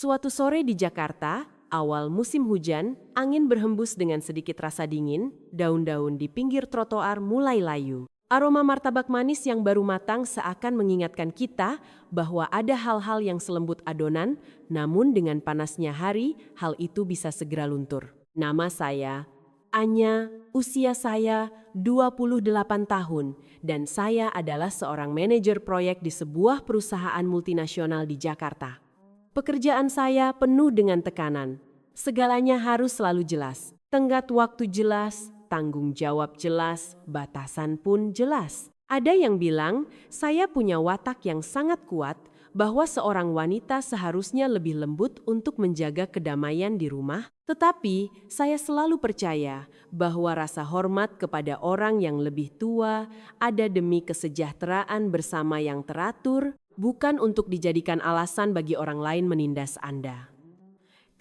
Suatu sore di Jakarta, awal musim hujan, angin berhembus dengan sedikit rasa dingin, daun-daun di pinggir trotoar mulai layu. Aroma martabak manis yang baru matang seakan mengingatkan kita bahwa ada hal-hal yang selembut adonan, namun dengan panasnya hari, hal itu bisa segera luntur. Nama saya Anya, usia saya 28 tahun, dan saya adalah seorang manajer proyek di sebuah perusahaan multinasional di Jakarta. Pekerjaan saya penuh dengan tekanan. Segalanya harus selalu jelas. Tenggat waktu jelas, tanggung jawab jelas, batasan pun jelas. Ada yang bilang saya punya watak yang sangat kuat, bahwa seorang wanita seharusnya lebih lembut untuk menjaga kedamaian di rumah. Tetapi saya selalu percaya bahwa rasa hormat kepada orang yang lebih tua ada demi kesejahteraan bersama yang teratur, bukan untuk dijadikan alasan bagi orang lain menindas Anda.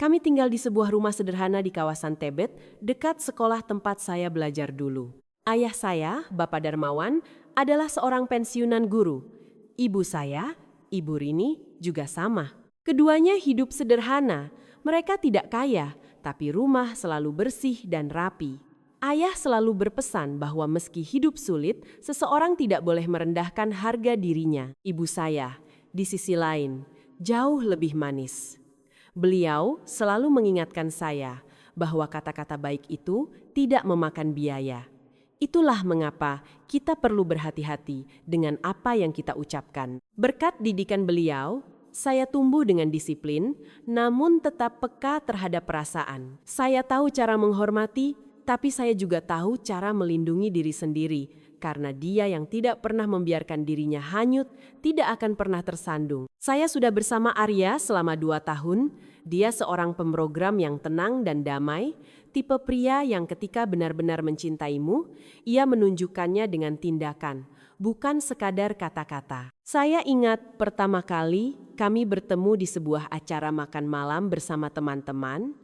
Kami tinggal di sebuah rumah sederhana di kawasan Tebet, dekat sekolah tempat saya belajar dulu. Ayah saya, Bapak Darmawan, adalah seorang pensiunan guru. Ibu saya, Ibu Rini, juga sama. Keduanya hidup sederhana. Mereka tidak kaya, tapi rumah selalu bersih dan rapi. Ayah selalu berpesan bahwa meski hidup sulit, seseorang tidak boleh merendahkan harga dirinya. Ibu saya, di sisi lain, jauh lebih manis. Beliau selalu mengingatkan saya bahwa kata-kata baik itu tidak memakan biaya. Itulah mengapa kita perlu berhati-hati dengan apa yang kita ucapkan. Berkat didikan beliau, saya tumbuh dengan disiplin, namun tetap peka terhadap perasaan. Saya tahu cara menghormati, tapi saya juga tahu cara melindungi diri sendiri, karena dia yang tidak pernah membiarkan dirinya hanyut, tidak akan pernah tersandung. Saya sudah bersama Arya selama 2 tahun. Dia seorang pemrogram yang tenang dan damai, tipe pria yang ketika benar-benar mencintaimu, ia menunjukkannya dengan tindakan, bukan sekadar kata-kata. Saya ingat pertama kali kami bertemu di sebuah acara makan malam bersama teman-teman.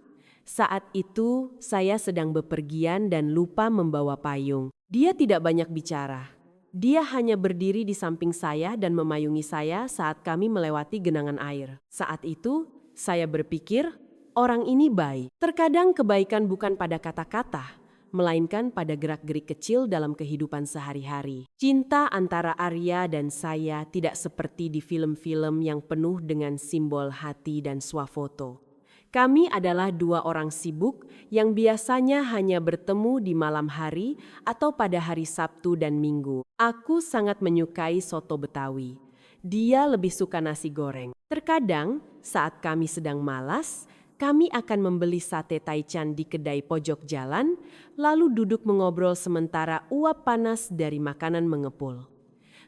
Saat itu saya sedang bepergian dan lupa membawa payung. Dia tidak banyak bicara. Dia hanya berdiri di samping saya dan memayungi saya saat kami melewati genangan air. Saat itu, saya berpikir, orang ini baik. Terkadang kebaikan bukan pada kata-kata, melainkan pada gerak-gerik kecil dalam kehidupan sehari-hari. Cinta antara Arya dan saya tidak seperti di film-film yang penuh dengan simbol hati dan swafoto. Kami adalah 2 orang sibuk yang biasanya hanya bertemu di malam hari atau pada hari Sabtu dan Minggu. Aku sangat menyukai soto Betawi. Dia lebih suka nasi goreng. Terkadang, saat kami sedang malas, kami akan membeli sate taichan di kedai pojok jalan, lalu duduk mengobrol sementara uap panas dari makanan mengepul.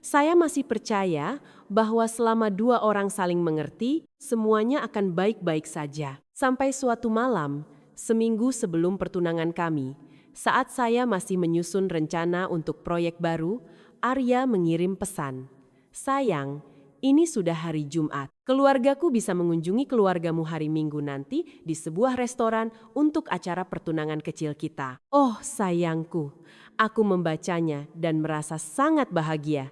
Saya masih percaya bahwa selama 2 orang saling mengerti, semuanya akan baik-baik saja. Sampai suatu malam, seminggu sebelum pertunangan kami, saat saya masih menyusun rencana untuk proyek baru, Arya mengirim pesan. Sayang, ini sudah hari Jumat. Keluargaku bisa mengunjungi keluargamu hari Minggu nanti di sebuah restoran untuk acara pertunangan kecil kita. Oh sayangku, aku membacanya dan merasa sangat bahagia.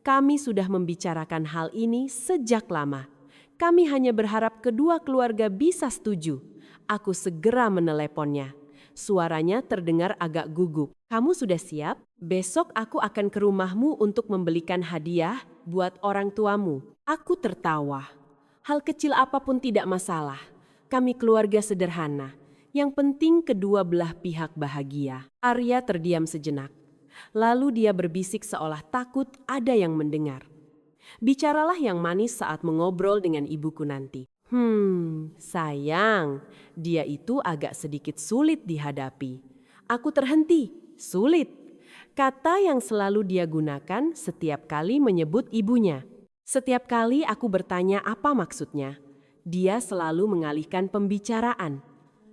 Kami sudah membicarakan hal ini sejak lama. Kami hanya berharap kedua keluarga bisa setuju. Aku segera meneleponnya. Suaranya terdengar agak gugup. Kamu sudah siap? Besok aku akan ke rumahmu untuk membelikan hadiah buat orang tuamu. Aku tertawa. Hal kecil apapun tidak masalah. Kami keluarga sederhana. Yang penting kedua belah pihak bahagia. Arya terdiam sejenak. Lalu dia berbisik seolah takut ada yang mendengar. Bicaralah yang manis saat mengobrol dengan ibuku nanti. Sayang, dia itu agak sedikit sulit dihadapi. Aku terhenti, sulit. Kata yang selalu dia gunakan setiap kali menyebut ibunya. Setiap kali aku bertanya apa maksudnya, dia selalu mengalihkan pembicaraan.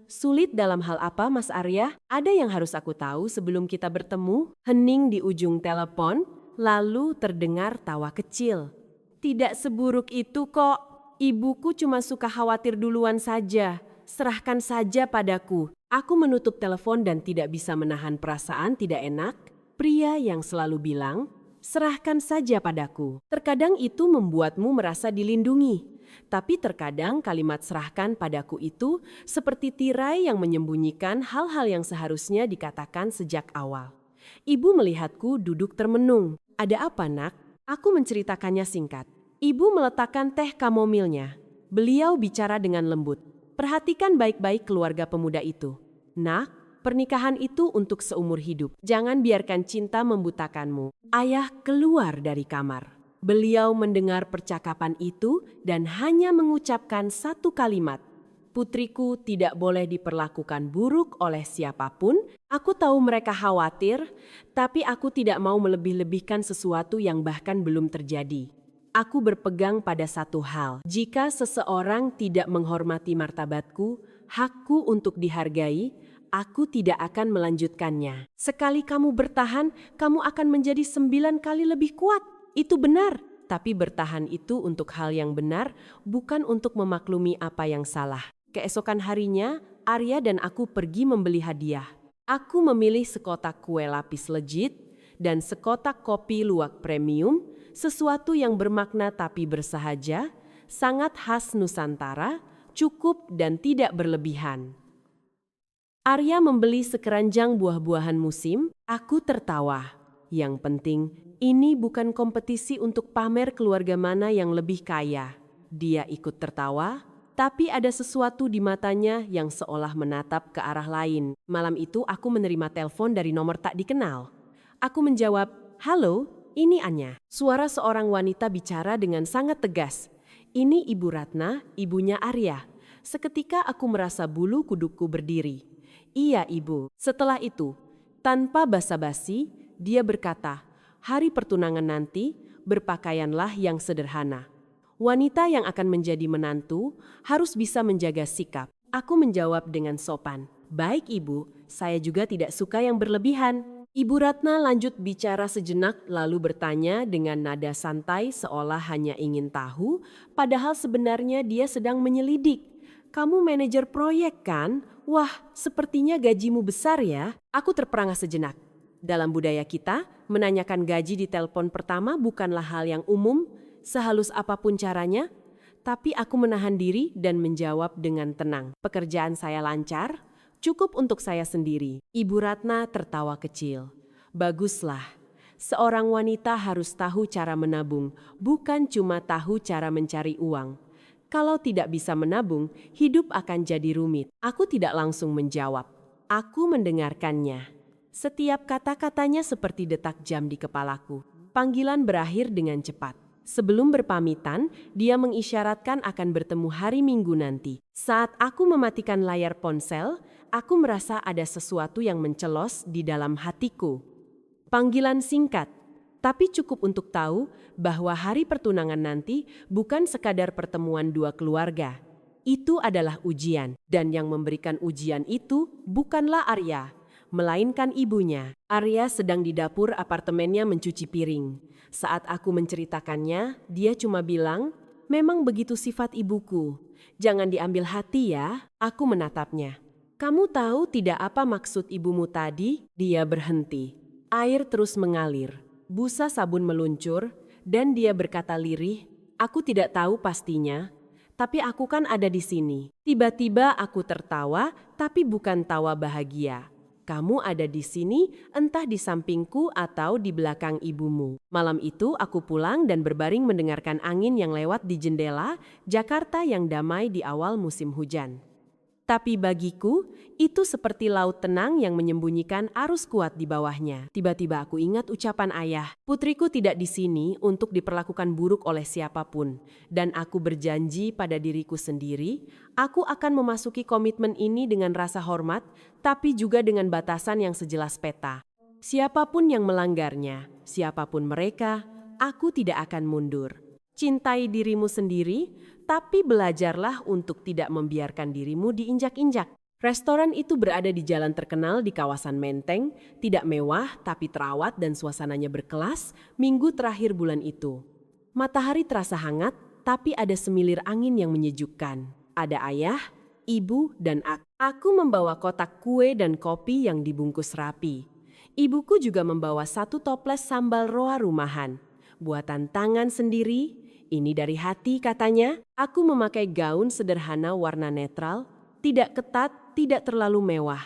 Sulit dalam hal apa, Mas Arya? Ada yang harus aku tahu sebelum kita bertemu? Hening di ujung telepon, lalu terdengar tawa kecil. Tidak seburuk itu kok. Ibuku cuma suka khawatir duluan saja. Serahkan saja padaku. Aku menutup telepon dan tidak bisa menahan perasaan tidak enak. Pria yang selalu bilang, serahkan saja padaku. Terkadang itu membuatmu merasa dilindungi. Tapi terkadang kalimat serahkan padaku itu seperti tirai yang menyembunyikan hal-hal yang seharusnya dikatakan sejak awal. Ibu melihatku duduk termenung. Ada apa, nak? Aku menceritakannya singkat. Ibu meletakkan teh kamomilnya. Beliau bicara dengan lembut. Perhatikan baik-baik keluarga pemuda itu. Nak, pernikahan itu untuk seumur hidup. Jangan biarkan cinta membutakanmu. Ayah keluar dari kamar. Beliau mendengar percakapan itu dan hanya mengucapkan satu kalimat. Putriku tidak boleh diperlakukan buruk oleh siapapun. Aku tahu mereka khawatir, tapi aku tidak mau melebih-lebihkan sesuatu yang bahkan belum terjadi. Aku berpegang pada satu hal. Jika seseorang tidak menghormati martabatku, hakku untuk dihargai, aku tidak akan melanjutkannya. Sekali kamu bertahan, kamu akan menjadi 9 kali lebih kuat. Itu benar, tapi bertahan itu untuk hal yang benar, bukan untuk memaklumi apa yang salah. Keesokan harinya, Arya dan aku pergi membeli hadiah. Aku memilih sekotak kue lapis legit dan sekotak kopi luwak premium, sesuatu yang bermakna tapi bersahaja, sangat khas Nusantara, cukup dan tidak berlebihan. Arya membeli sekeranjang buah-buahan musim, aku tertawa. Yang penting, ini bukan kompetisi untuk pamer keluarga mana yang lebih kaya. Dia ikut tertawa, tapi ada sesuatu di matanya yang seolah menatap ke arah lain. Malam itu aku menerima telepon dari nomor tak dikenal. Aku menjawab, "Halo, ini Anya." Suara seorang wanita bicara dengan sangat tegas. Ini Ibu Ratna, ibunya Arya. Seketika aku merasa bulu kudukku berdiri. Iya, Ibu. Setelah itu, tanpa basa-basi, dia berkata, "Hari pertunangan nanti, berpakaianlah yang sederhana. Wanita yang akan menjadi menantu harus bisa menjaga sikap." Aku menjawab dengan sopan, "Baik, Ibu, saya juga tidak suka yang berlebihan." Ibu Ratna lanjut bicara sejenak lalu bertanya dengan nada santai seolah hanya ingin tahu, padahal sebenarnya dia sedang menyelidik. "Kamu manajer proyek kan? Wah, sepertinya gajimu besar ya." Aku terperangah sejenak. Dalam budaya kita, menanyakan gaji di telepon pertama bukanlah hal yang umum, sehalus apapun caranya. Tapi aku menahan diri dan menjawab dengan tenang. "Pekerjaan saya lancar, cukup untuk saya sendiri." Ibu Ratna tertawa kecil. "Baguslah. Seorang wanita harus tahu cara menabung, bukan cuma tahu cara mencari uang. Kalau tidak bisa menabung, hidup akan jadi rumit." Aku tidak langsung menjawab. Aku mendengarkannya. Setiap kata-katanya seperti detak jam di kepalaku. Panggilan berakhir dengan cepat. Sebelum berpamitan, dia mengisyaratkan akan bertemu hari Minggu nanti. Saat aku mematikan layar ponsel, aku merasa ada sesuatu yang mencelos di dalam hatiku. Panggilan singkat, tapi cukup untuk tahu bahwa hari pertunangan nanti bukan sekadar pertemuan dua keluarga. Itu adalah ujian, dan yang memberikan ujian itu bukanlah Arya, melainkan ibunya. Arya sedang di dapur apartemennya mencuci piring. Saat aku menceritakannya, dia cuma bilang, "Memang begitu sifat ibuku. Jangan diambil hati ya." Aku menatapnya. "Kamu tahu tidak apa maksud ibumu tadi?" Dia berhenti. Air terus mengalir. Busa sabun meluncur, dan dia berkata lirih, "Aku tidak tahu pastinya, tapi aku kan ada di sini." Tiba-tiba aku tertawa, tapi bukan tawa bahagia. "Kamu ada di sini, entah di sampingku atau di belakang ibumu." Malam itu aku pulang dan berbaring mendengarkan angin yang lewat di jendela Jakarta yang damai di awal musim hujan. Tapi bagiku, itu seperti laut tenang yang menyembunyikan arus kuat di bawahnya. Tiba-tiba aku ingat ucapan ayah, "Putriku tidak di sini untuk diperlakukan buruk oleh siapapun." Dan aku berjanji pada diriku sendiri, aku akan memasuki komitmen ini dengan rasa hormat, tapi juga dengan batasan yang sejelas peta. Siapapun yang melanggarnya, siapapun mereka, aku tidak akan mundur. Cintai dirimu sendiri, tapi belajarlah untuk tidak membiarkan dirimu diinjak-injak. Restoran itu berada di jalan terkenal di kawasan Menteng, tidak mewah tapi terawat dan suasananya berkelas. Minggu terakhir bulan itu. Matahari terasa hangat, tapi ada semilir angin yang menyejukkan. Ada ayah, ibu, dan aku. Aku membawa kotak kue dan kopi yang dibungkus rapi. Ibuku juga membawa satu toples sambal roa rumahan, buatan tangan sendiri. Ini dari hati katanya. Aku memakai gaun sederhana warna netral, tidak ketat, tidak terlalu mewah.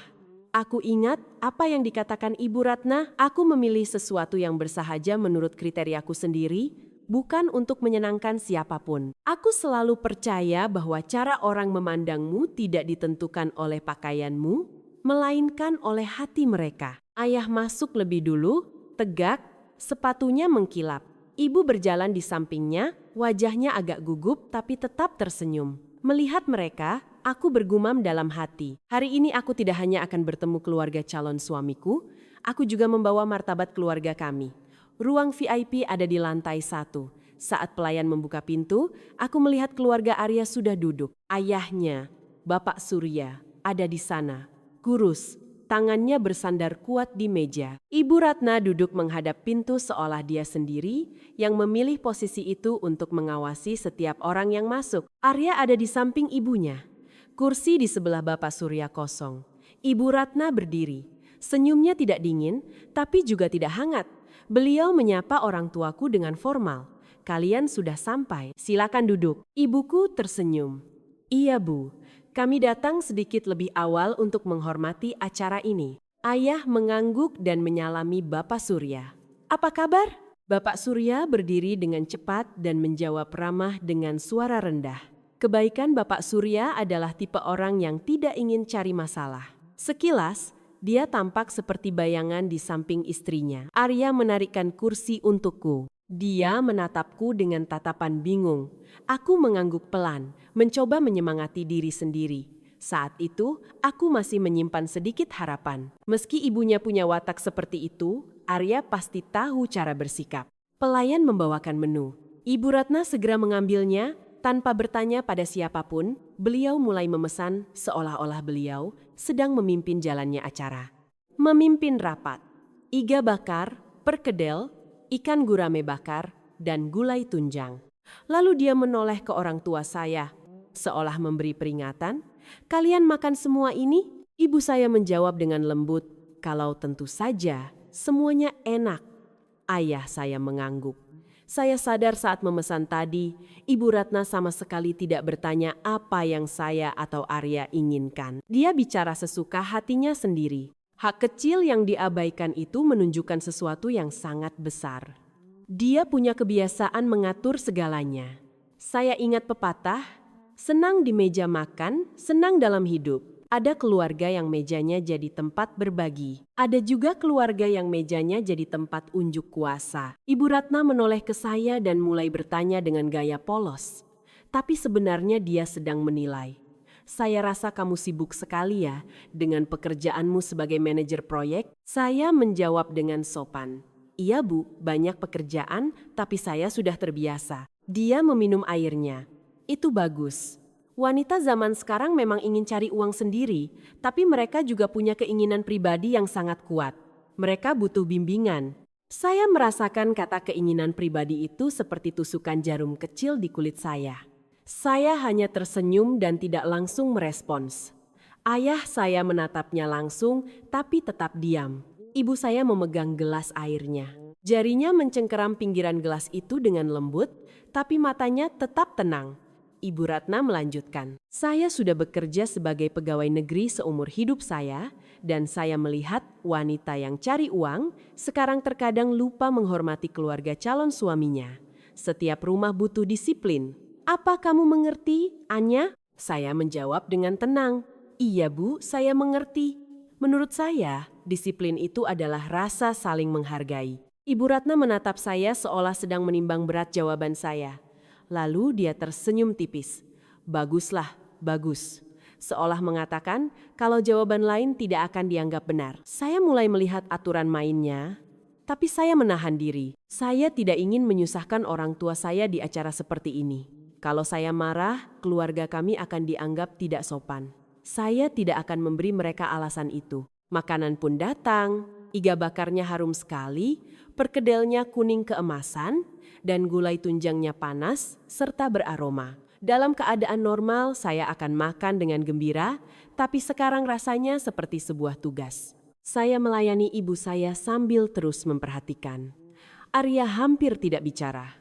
Aku ingat apa yang dikatakan Ibu Ratna, aku memilih sesuatu yang bersahaja menurut kriteriaku sendiri, bukan untuk menyenangkan siapapun. Aku selalu percaya bahwa cara orang memandangmu tidak ditentukan oleh pakaianmu, melainkan oleh hati mereka. Ayah masuk lebih dulu, tegak, sepatunya mengkilap. Ibu berjalan di sampingnya, wajahnya agak gugup tapi tetap tersenyum. Melihat mereka, aku bergumam dalam hati. Hari ini aku tidak hanya akan bertemu keluarga calon suamiku, aku juga membawa martabat keluarga kami. Ruang VIP ada di lantai 1. Saat pelayan membuka pintu, aku melihat keluarga Arya sudah duduk. Ayahnya, Bapak Surya, ada di sana. Kurus, tangannya bersandar kuat di meja. Ibu Ratna duduk menghadap pintu seolah dia sendiri yang memilih posisi itu untuk mengawasi setiap orang yang masuk. Arya ada di samping ibunya. Kursi di sebelah Bapak Surya kosong. Ibu Ratna berdiri. Senyumnya tidak dingin, tapi juga tidak hangat. Beliau menyapa orang tuaku dengan formal. Kalian sudah sampai, silakan duduk. Ibuku tersenyum. Iya Bu, kami datang sedikit lebih awal untuk menghormati acara ini. Ayah mengangguk dan menyalami Bapak Surya. Apa kabar? Bapak Surya berdiri dengan cepat dan menjawab ramah dengan suara rendah. Kebaikan Bapak Surya adalah tipe orang yang tidak ingin cari masalah. Sekilas, dia tampak seperti bayangan di samping istrinya. Arya menarikkan kursi untukku. Dia menatapku dengan tatapan bingung. Aku mengangguk pelan, mencoba menyemangati diri sendiri. Saat itu, aku masih menyimpan sedikit harapan. Meski ibunya punya watak seperti itu, Arya pasti tahu cara bersikap. Pelayan membawakan menu. Ibu Ratna segera mengambilnya, tanpa bertanya pada siapapun. Beliau mulai memesan seolah-olah beliau sedang memimpin jalannya acara. Memimpin rapat. Iga bakar, perkedel, ikan gurame bakar, dan gulai tunjang. Lalu dia menoleh ke orang tua saya, seolah memberi peringatan. Kalian makan semua ini? Ibu saya menjawab dengan lembut, kalau tentu saja semuanya enak. Ayah saya mengangguk. Saya sadar saat memesan tadi, Ibu Ratna sama sekali tidak bertanya apa yang saya atau Arya inginkan. Dia bicara sesuka hatinya sendiri. Hak kecil yang diabaikan itu menunjukkan sesuatu yang sangat besar. Dia punya kebiasaan mengatur segalanya. Saya ingat pepatah, senang di meja makan, senang dalam hidup. Ada keluarga yang mejanya jadi tempat berbagi. Ada juga keluarga yang mejanya jadi tempat unjuk kuasa. Ibu Ratna menoleh ke saya dan mulai bertanya dengan gaya polos. Tapi sebenarnya dia sedang menilai. Saya rasa kamu sibuk sekali ya dengan pekerjaanmu sebagai manajer proyek. Saya menjawab dengan sopan. Iya Bu, banyak pekerjaan tapi saya sudah terbiasa. Dia meminum airnya. Itu bagus. Wanita zaman sekarang memang ingin cari uang sendiri, tapi mereka juga punya keinginan pribadi yang sangat kuat. Mereka butuh bimbingan. Saya merasakan kata keinginan pribadi itu seperti tusukan jarum kecil di kulit saya. Saya hanya tersenyum dan tidak langsung merespons. Ayah saya menatapnya langsung, tapi tetap diam. Ibu saya memegang gelas airnya. Jarinya mencengkeram pinggiran gelas itu dengan lembut, tapi matanya tetap tenang. Ibu Ratna melanjutkan, saya sudah bekerja sebagai pegawai negeri seumur hidup saya, dan saya melihat wanita yang cari uang sekarang terkadang lupa menghormati keluarga calon suaminya. Setiap rumah butuh disiplin. Apa kamu mengerti, Anya? Saya menjawab dengan tenang. Iya Bu, saya mengerti. Menurut saya, disiplin itu adalah rasa saling menghargai. Ibu Ratna menatap saya seolah sedang menimbang berat jawaban saya. Lalu dia tersenyum tipis. Baguslah, bagus. Seolah mengatakan kalau jawaban lain tidak akan dianggap benar. Saya mulai melihat aturan mainnya, tapi saya menahan diri. Saya tidak ingin menyusahkan orang tua saya di acara seperti ini. Kalau saya marah, keluarga kami akan dianggap tidak sopan. Saya tidak akan memberi mereka alasan itu. Makanan pun datang, iga bakarnya harum sekali, perkedelnya kuning keemasan, dan gulai tunjangnya panas serta beraroma. Dalam keadaan normal saya akan makan dengan gembira, tapi sekarang rasanya seperti sebuah tugas. Saya melayani ibu saya sambil terus memperhatikan. Arya hampir tidak bicara.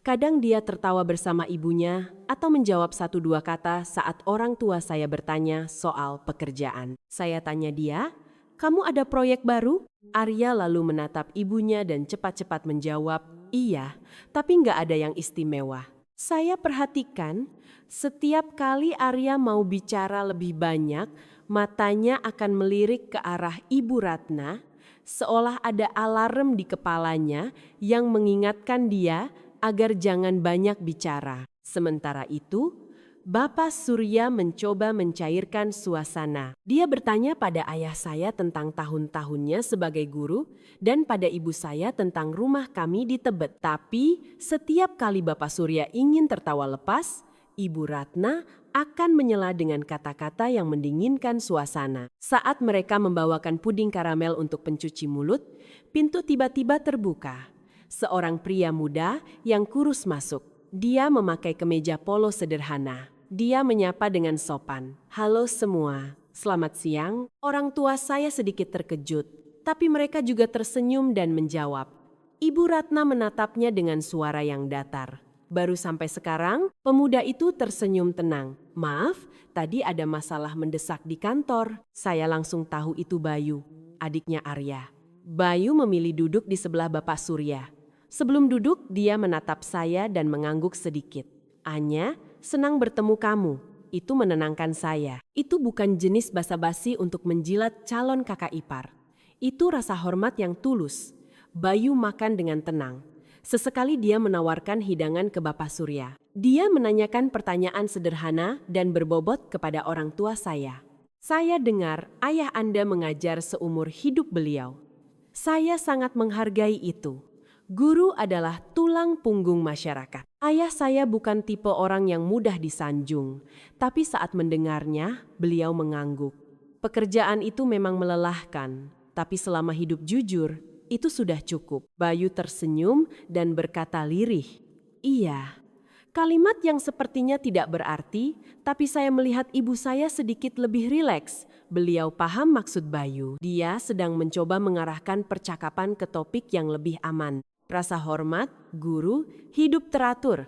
Kadang dia tertawa bersama ibunya atau menjawab satu dua kata saat orang tua saya bertanya soal pekerjaan. Saya tanya dia, "Kamu ada proyek baru?" Arya lalu menatap ibunya dan cepat-cepat menjawab, "Iya, tapi nggak ada yang istimewa." Saya perhatikan, setiap kali Arya mau bicara lebih banyak, matanya akan melirik ke arah Ibu Ratna, seolah ada alarm di kepalanya yang mengingatkan dia agar jangan banyak bicara. Sementara itu, Bapak Surya mencoba mencairkan suasana. Dia bertanya pada ayah saya tentang tahun-tahunnya sebagai guru dan pada ibu saya tentang rumah kami di Tebet. Tapi setiap kali Bapak Surya ingin tertawa lepas, Ibu Ratna akan menyela dengan kata-kata yang mendinginkan suasana. Saat mereka membawakan puding karamel untuk pencuci mulut, pintu tiba-tiba terbuka. Seorang pria muda yang kurus masuk. Dia memakai kemeja polo sederhana. Dia menyapa dengan sopan. "Halo semua, selamat siang." Orang tua saya sedikit terkejut, tapi mereka juga tersenyum dan menjawab. Ibu Ratna menatapnya dengan suara yang datar. Baru sampai sekarang, pemuda itu tersenyum tenang. "Maaf, tadi ada masalah mendesak di kantor." Saya langsung tahu itu Bayu, adiknya Arya. Bayu memilih duduk di sebelah Bapak Surya. Sebelum duduk, dia menatap saya dan mengangguk sedikit. "Anya, senang bertemu kamu." Itu menenangkan saya. Itu bukan jenis basa-basi untuk menjilat calon kakak ipar. Itu rasa hormat yang tulus. Bayu makan dengan tenang. Sesekali dia menawarkan hidangan ke Bapak Surya. Dia menanyakan pertanyaan sederhana dan berbobot kepada orang tua saya. "Saya dengar ayah Anda mengajar seumur hidup beliau." Saya sangat menghargai itu. Guru adalah tulang punggung masyarakat. Ayah saya bukan tipe orang yang mudah disanjung, tapi saat mendengarnya, beliau mengangguk. Pekerjaan itu memang melelahkan, tapi selama hidup jujur, itu sudah cukup. Bayu tersenyum dan berkata lirih, "Iya." Kalimat yang sepertinya tidak berarti, tapi saya melihat ibu saya sedikit lebih rileks. Beliau paham maksud Bayu. Dia sedang mencoba mengarahkan percakapan ke topik yang lebih aman. Rasa hormat, guru, hidup teratur.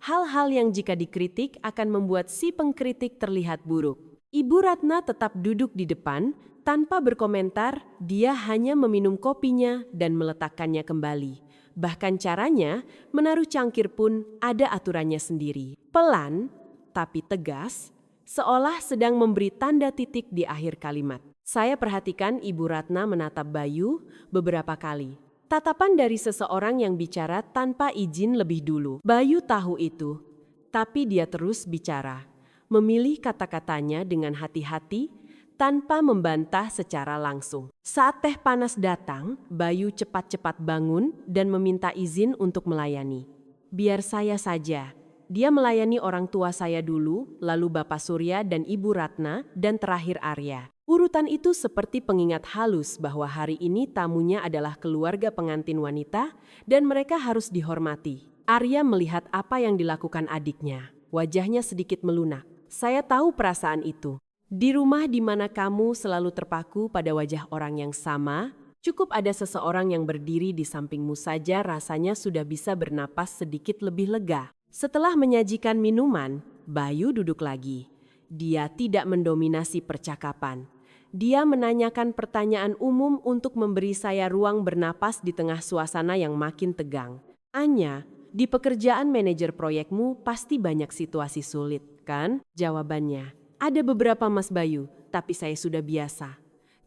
Hal-hal yang jika dikritik akan membuat si pengkritik terlihat buruk. Ibu Ratna tetap duduk di depan, tanpa berkomentar, dia hanya meminum kopinya dan meletakkannya kembali. Bahkan caranya, menaruh cangkir pun ada aturannya sendiri. Pelan, tapi tegas, seolah sedang memberi tanda titik di akhir kalimat. Saya perhatikan Ibu Ratna menatap Bayu beberapa kali. Tatapan dari seseorang yang bicara tanpa izin lebih dulu. Bayu tahu itu, tapi dia terus bicara. Memilih kata-katanya dengan hati-hati, tanpa membantah secara langsung. Saat teh panas datang, Bayu cepat-cepat bangun dan meminta izin untuk melayani. "Biar saya saja." Dia melayani orang tua saya dulu, lalu Bapak Surya dan Ibu Ratna, dan terakhir Arya. Urutan itu seperti pengingat halus bahwa hari ini tamunya adalah keluarga pengantin wanita dan mereka harus dihormati. Arya melihat apa yang dilakukan adiknya. Wajahnya sedikit melunak. Saya tahu perasaan itu. Di rumah di mana kamu selalu terpaku pada wajah orang yang sama, cukup ada seseorang yang berdiri di sampingmu saja rasanya sudah bisa bernapas sedikit lebih lega. Setelah menyajikan minuman, Bayu duduk lagi. Dia tidak mendominasi percakapan. Dia menanyakan pertanyaan umum untuk memberi saya ruang bernapas di tengah suasana yang makin tegang. "Anya, di pekerjaan manajer proyekmu pasti banyak situasi sulit, kan?" Jawabannya, "Ada beberapa Mas Bayu, tapi saya sudah biasa.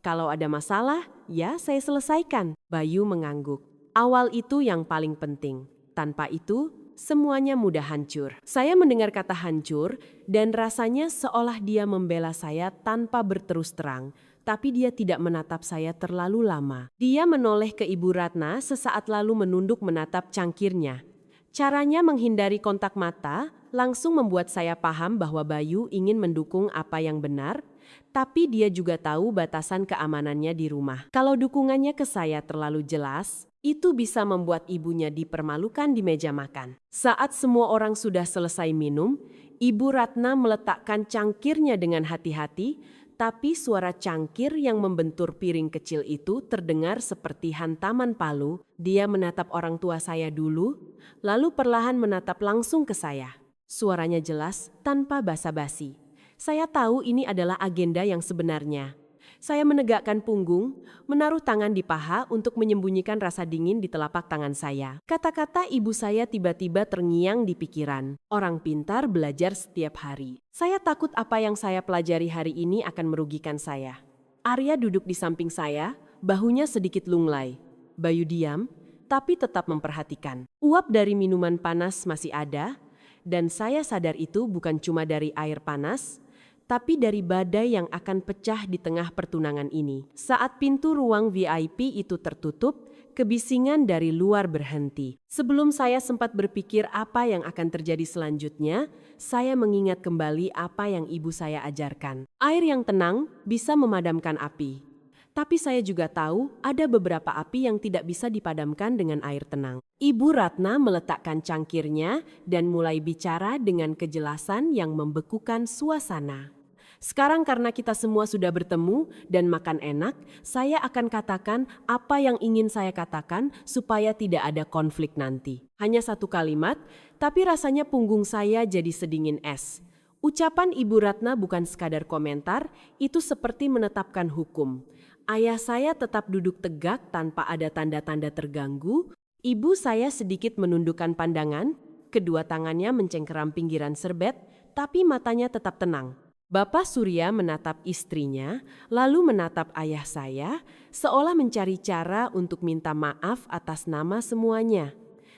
Kalau ada masalah, ya saya selesaikan." Bayu mengangguk. Awal itu yang paling penting. Tanpa itu, semuanya mudah hancur. Saya mendengar kata hancur dan rasanya seolah dia membela saya tanpa berterus terang, tapi dia tidak menatap saya terlalu lama. Dia menoleh ke Ibu Ratna sesaat lalu menunduk menatap cangkirnya. Caranya menghindari kontak mata langsung membuat saya paham bahwa Bayu ingin mendukung apa yang benar, tapi dia juga tahu batasan keamanannya di rumah. Kalau dukungannya ke saya terlalu jelas, itu bisa membuat ibunya dipermalukan di meja makan. Saat semua orang sudah selesai minum, Ibu Ratna meletakkan cangkirnya dengan hati-hati Tapi suara cangkir yang membentur piring kecil itu terdengar seperti hantaman palu. Dia menatap orang tua saya dulu, lalu perlahan menatap langsung ke saya. Suaranya jelas, tanpa basa-basi. Saya tahu ini adalah agenda yang sebenarnya. Saya menegakkan punggung, menaruh tangan di paha untuk menyembunyikan rasa dingin di telapak tangan saya. Kata-kata ibu saya tiba-tiba terngiang di pikiran. Orang pintar belajar setiap hari. Saya takut apa yang saya pelajari hari ini akan merugikan saya. Arya duduk di samping saya, bahunya sedikit lunglai. Bayu diam, tapi tetap memperhatikan. Uap dari minuman panas masih ada, dan saya sadar itu bukan cuma dari air panas, tapi dari badai yang akan pecah di tengah pertunangan ini. Saat pintu ruang VIP itu tertutup, kebisingan dari luar berhenti. Sebelum saya sempat berpikir apa yang akan terjadi selanjutnya, saya mengingat kembali apa yang ibu saya ajarkan. Air yang tenang bisa memadamkan api. Tapi saya juga tahu ada beberapa api yang tidak bisa dipadamkan dengan air tenang. Ibu Ratna meletakkan cangkirnya dan mulai bicara dengan kejelasan yang membekukan suasana. Sekarang karena kita semua sudah bertemu dan makan enak, saya akan katakan apa yang ingin saya katakan supaya tidak ada konflik nanti. Hanya satu kalimat, tapi rasanya punggung saya jadi sedingin es. Ucapan Ibu Ratna bukan sekadar komentar, itu seperti menetapkan hukum. Ayah saya tetap duduk tegak tanpa ada tanda-tanda terganggu. Ibu saya sedikit menundukkan pandangan, kedua tangannya mencengkeram pinggiran serbet, tapi matanya tetap tenang. Bapak Surya menatap istrinya, lalu menatap ayah saya, seolah mencari cara untuk minta maaf atas nama semuanya.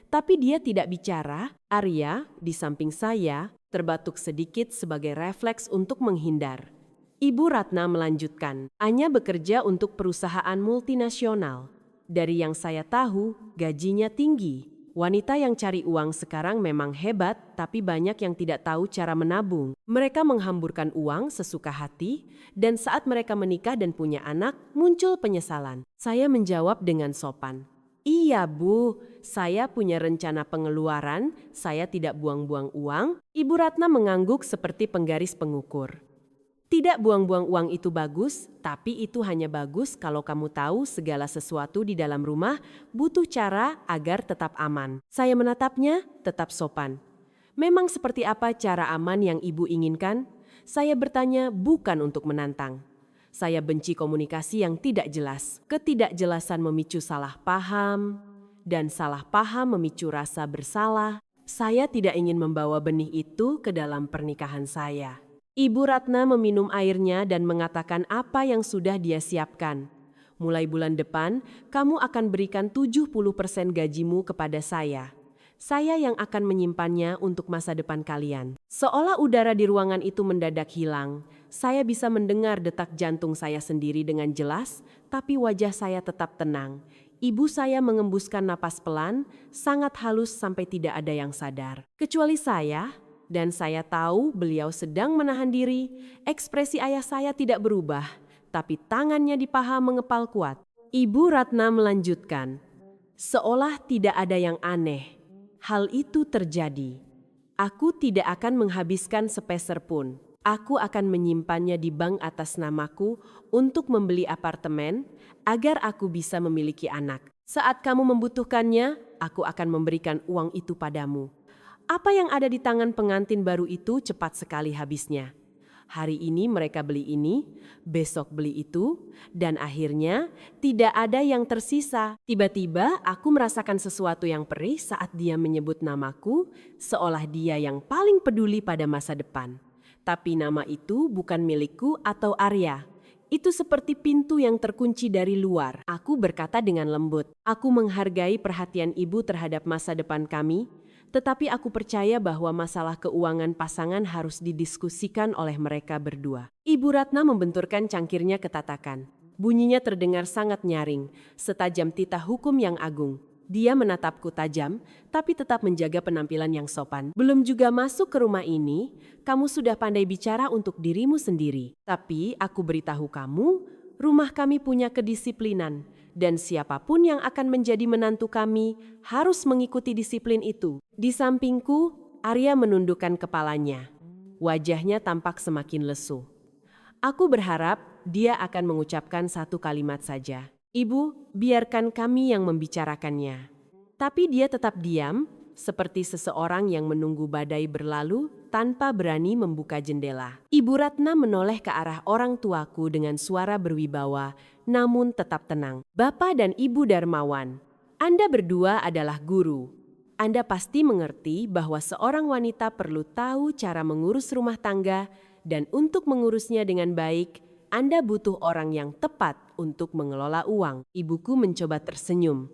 Tapi dia tidak bicara. Arya, di samping saya, terbatuk sedikit sebagai refleks untuk menghindar. Ibu Ratna melanjutkan, Anya bekerja untuk perusahaan multinasional. Dari yang saya tahu, gajinya tinggi. Wanita yang cari uang sekarang memang hebat, tapi banyak yang tidak tahu cara menabung. Mereka menghamburkan uang sesuka hati, dan saat mereka menikah dan punya anak, muncul penyesalan. Saya menjawab dengan sopan. Iya Bu, saya punya rencana pengeluaran, saya tidak buang-buang uang. Ibu Ratna mengangguk seperti penggaris pengukur. Tidak buang-buang uang itu bagus, tapi itu hanya bagus kalau kamu tahu segala sesuatu di dalam rumah butuh cara agar tetap aman. Saya menatapnya, tetap sopan. Memang seperti apa cara aman yang ibu inginkan? Saya bertanya bukan untuk menantang. Saya benci komunikasi yang tidak jelas. Ketidakjelasan memicu salah paham, dan salah paham memicu rasa bersalah. Saya tidak ingin membawa benih itu ke dalam pernikahan saya. Ibu Ratna meminum airnya dan mengatakan apa yang sudah dia siapkan. Mulai bulan depan, kamu akan berikan 70% gajimu kepada saya. Saya yang akan menyimpannya untuk masa depan kalian. Seolah udara di ruangan itu mendadak hilang, saya bisa mendengar detak jantung saya sendiri dengan jelas, tapi wajah saya tetap tenang. Ibu saya mengembuskan napas pelan, sangat halus sampai tidak ada yang sadar. Kecuali saya. Dan saya tahu beliau sedang menahan diri, ekspresi ayah saya tidak berubah, tapi tangannya di paha mengepal kuat. Ibu Ratna melanjutkan, seolah tidak ada yang aneh. Hal itu terjadi. Aku tidak akan menghabiskan sepeser pun. Aku akan menyimpannya di bank atas namaku untuk membeli apartemen agar aku bisa memiliki anak. Saat kamu membutuhkannya, aku akan memberikan uang itu padamu. Apa yang ada di tangan pengantin baru itu cepat sekali habisnya. Hari ini mereka beli ini, besok beli itu, dan akhirnya tidak ada yang tersisa. Tiba-tiba aku merasakan sesuatu yang perih saat dia menyebut namaku, seolah dia yang paling peduli pada masa depan. Tapi nama itu bukan milikku atau Arya. Itu seperti pintu yang terkunci dari luar. Aku berkata dengan lembut, aku menghargai perhatian ibu terhadap masa depan kami, tetapi aku percaya bahwa masalah keuangan pasangan harus didiskusikan oleh mereka berdua. Ibu Ratna membenturkan cangkirnya ke tatakan. Bunyinya terdengar sangat nyaring, setajam titah hukum yang agung. Dia menatapku tajam, tapi tetap menjaga penampilan yang sopan. Belum juga masuk ke rumah ini, kamu sudah pandai bicara untuk dirimu sendiri. Tapi aku beritahu kamu, rumah kami punya kedisiplinan. Dan siapapun yang akan menjadi menantu kami harus mengikuti disiplin itu. Di sampingku, Arya menundukkan kepalanya. Wajahnya tampak semakin lesu. Aku berharap dia akan mengucapkan satu kalimat saja. Ibu, biarkan kami yang membicarakannya. Tapi dia tetap diam, seperti seseorang yang menunggu badai berlalu tanpa berani membuka jendela. Ibu Ratna menoleh ke arah orang tuaku dengan suara berwibawa, namun tetap tenang. Bapak dan Ibu Darmawan, Anda berdua adalah guru. Anda pasti mengerti bahwa seorang wanita perlu tahu cara mengurus rumah tangga, dan untuk mengurusnya dengan baik, Anda butuh orang yang tepat untuk mengelola uang. Ibuku mencoba tersenyum.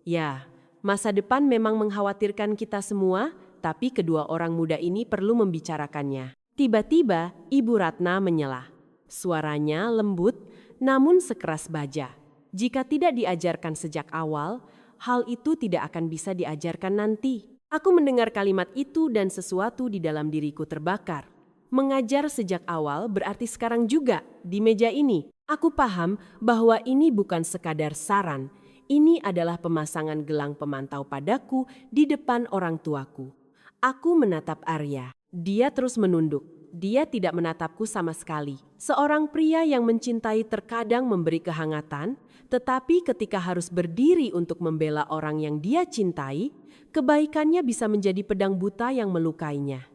Ya, masa depan memang mengkhawatirkan kita semua, tapi kedua orang muda ini perlu membicarakannya. Tiba-tiba, Ibu Ratna menyela. Suaranya lembut, namun sekeras baja. Jika tidak diajarkan sejak awal, hal itu tidak akan bisa diajarkan nanti. Aku mendengar kalimat itu dan sesuatu di dalam diriku terbakar. Mengajar sejak awal berarti sekarang juga, di meja ini. Aku paham bahwa ini bukan sekadar saran. Ini adalah pemasangan gelang pemantau padaku di depan orang tuaku. Aku menatap Arya. Dia terus menunduk. Dia tidak menatapku sama sekali. Seorang pria yang mencintai terkadang memberi kehangatan, tetapi ketika harus berdiri untuk membela orang yang dia cintai, kebaikannya bisa menjadi pedang buta yang melukainya.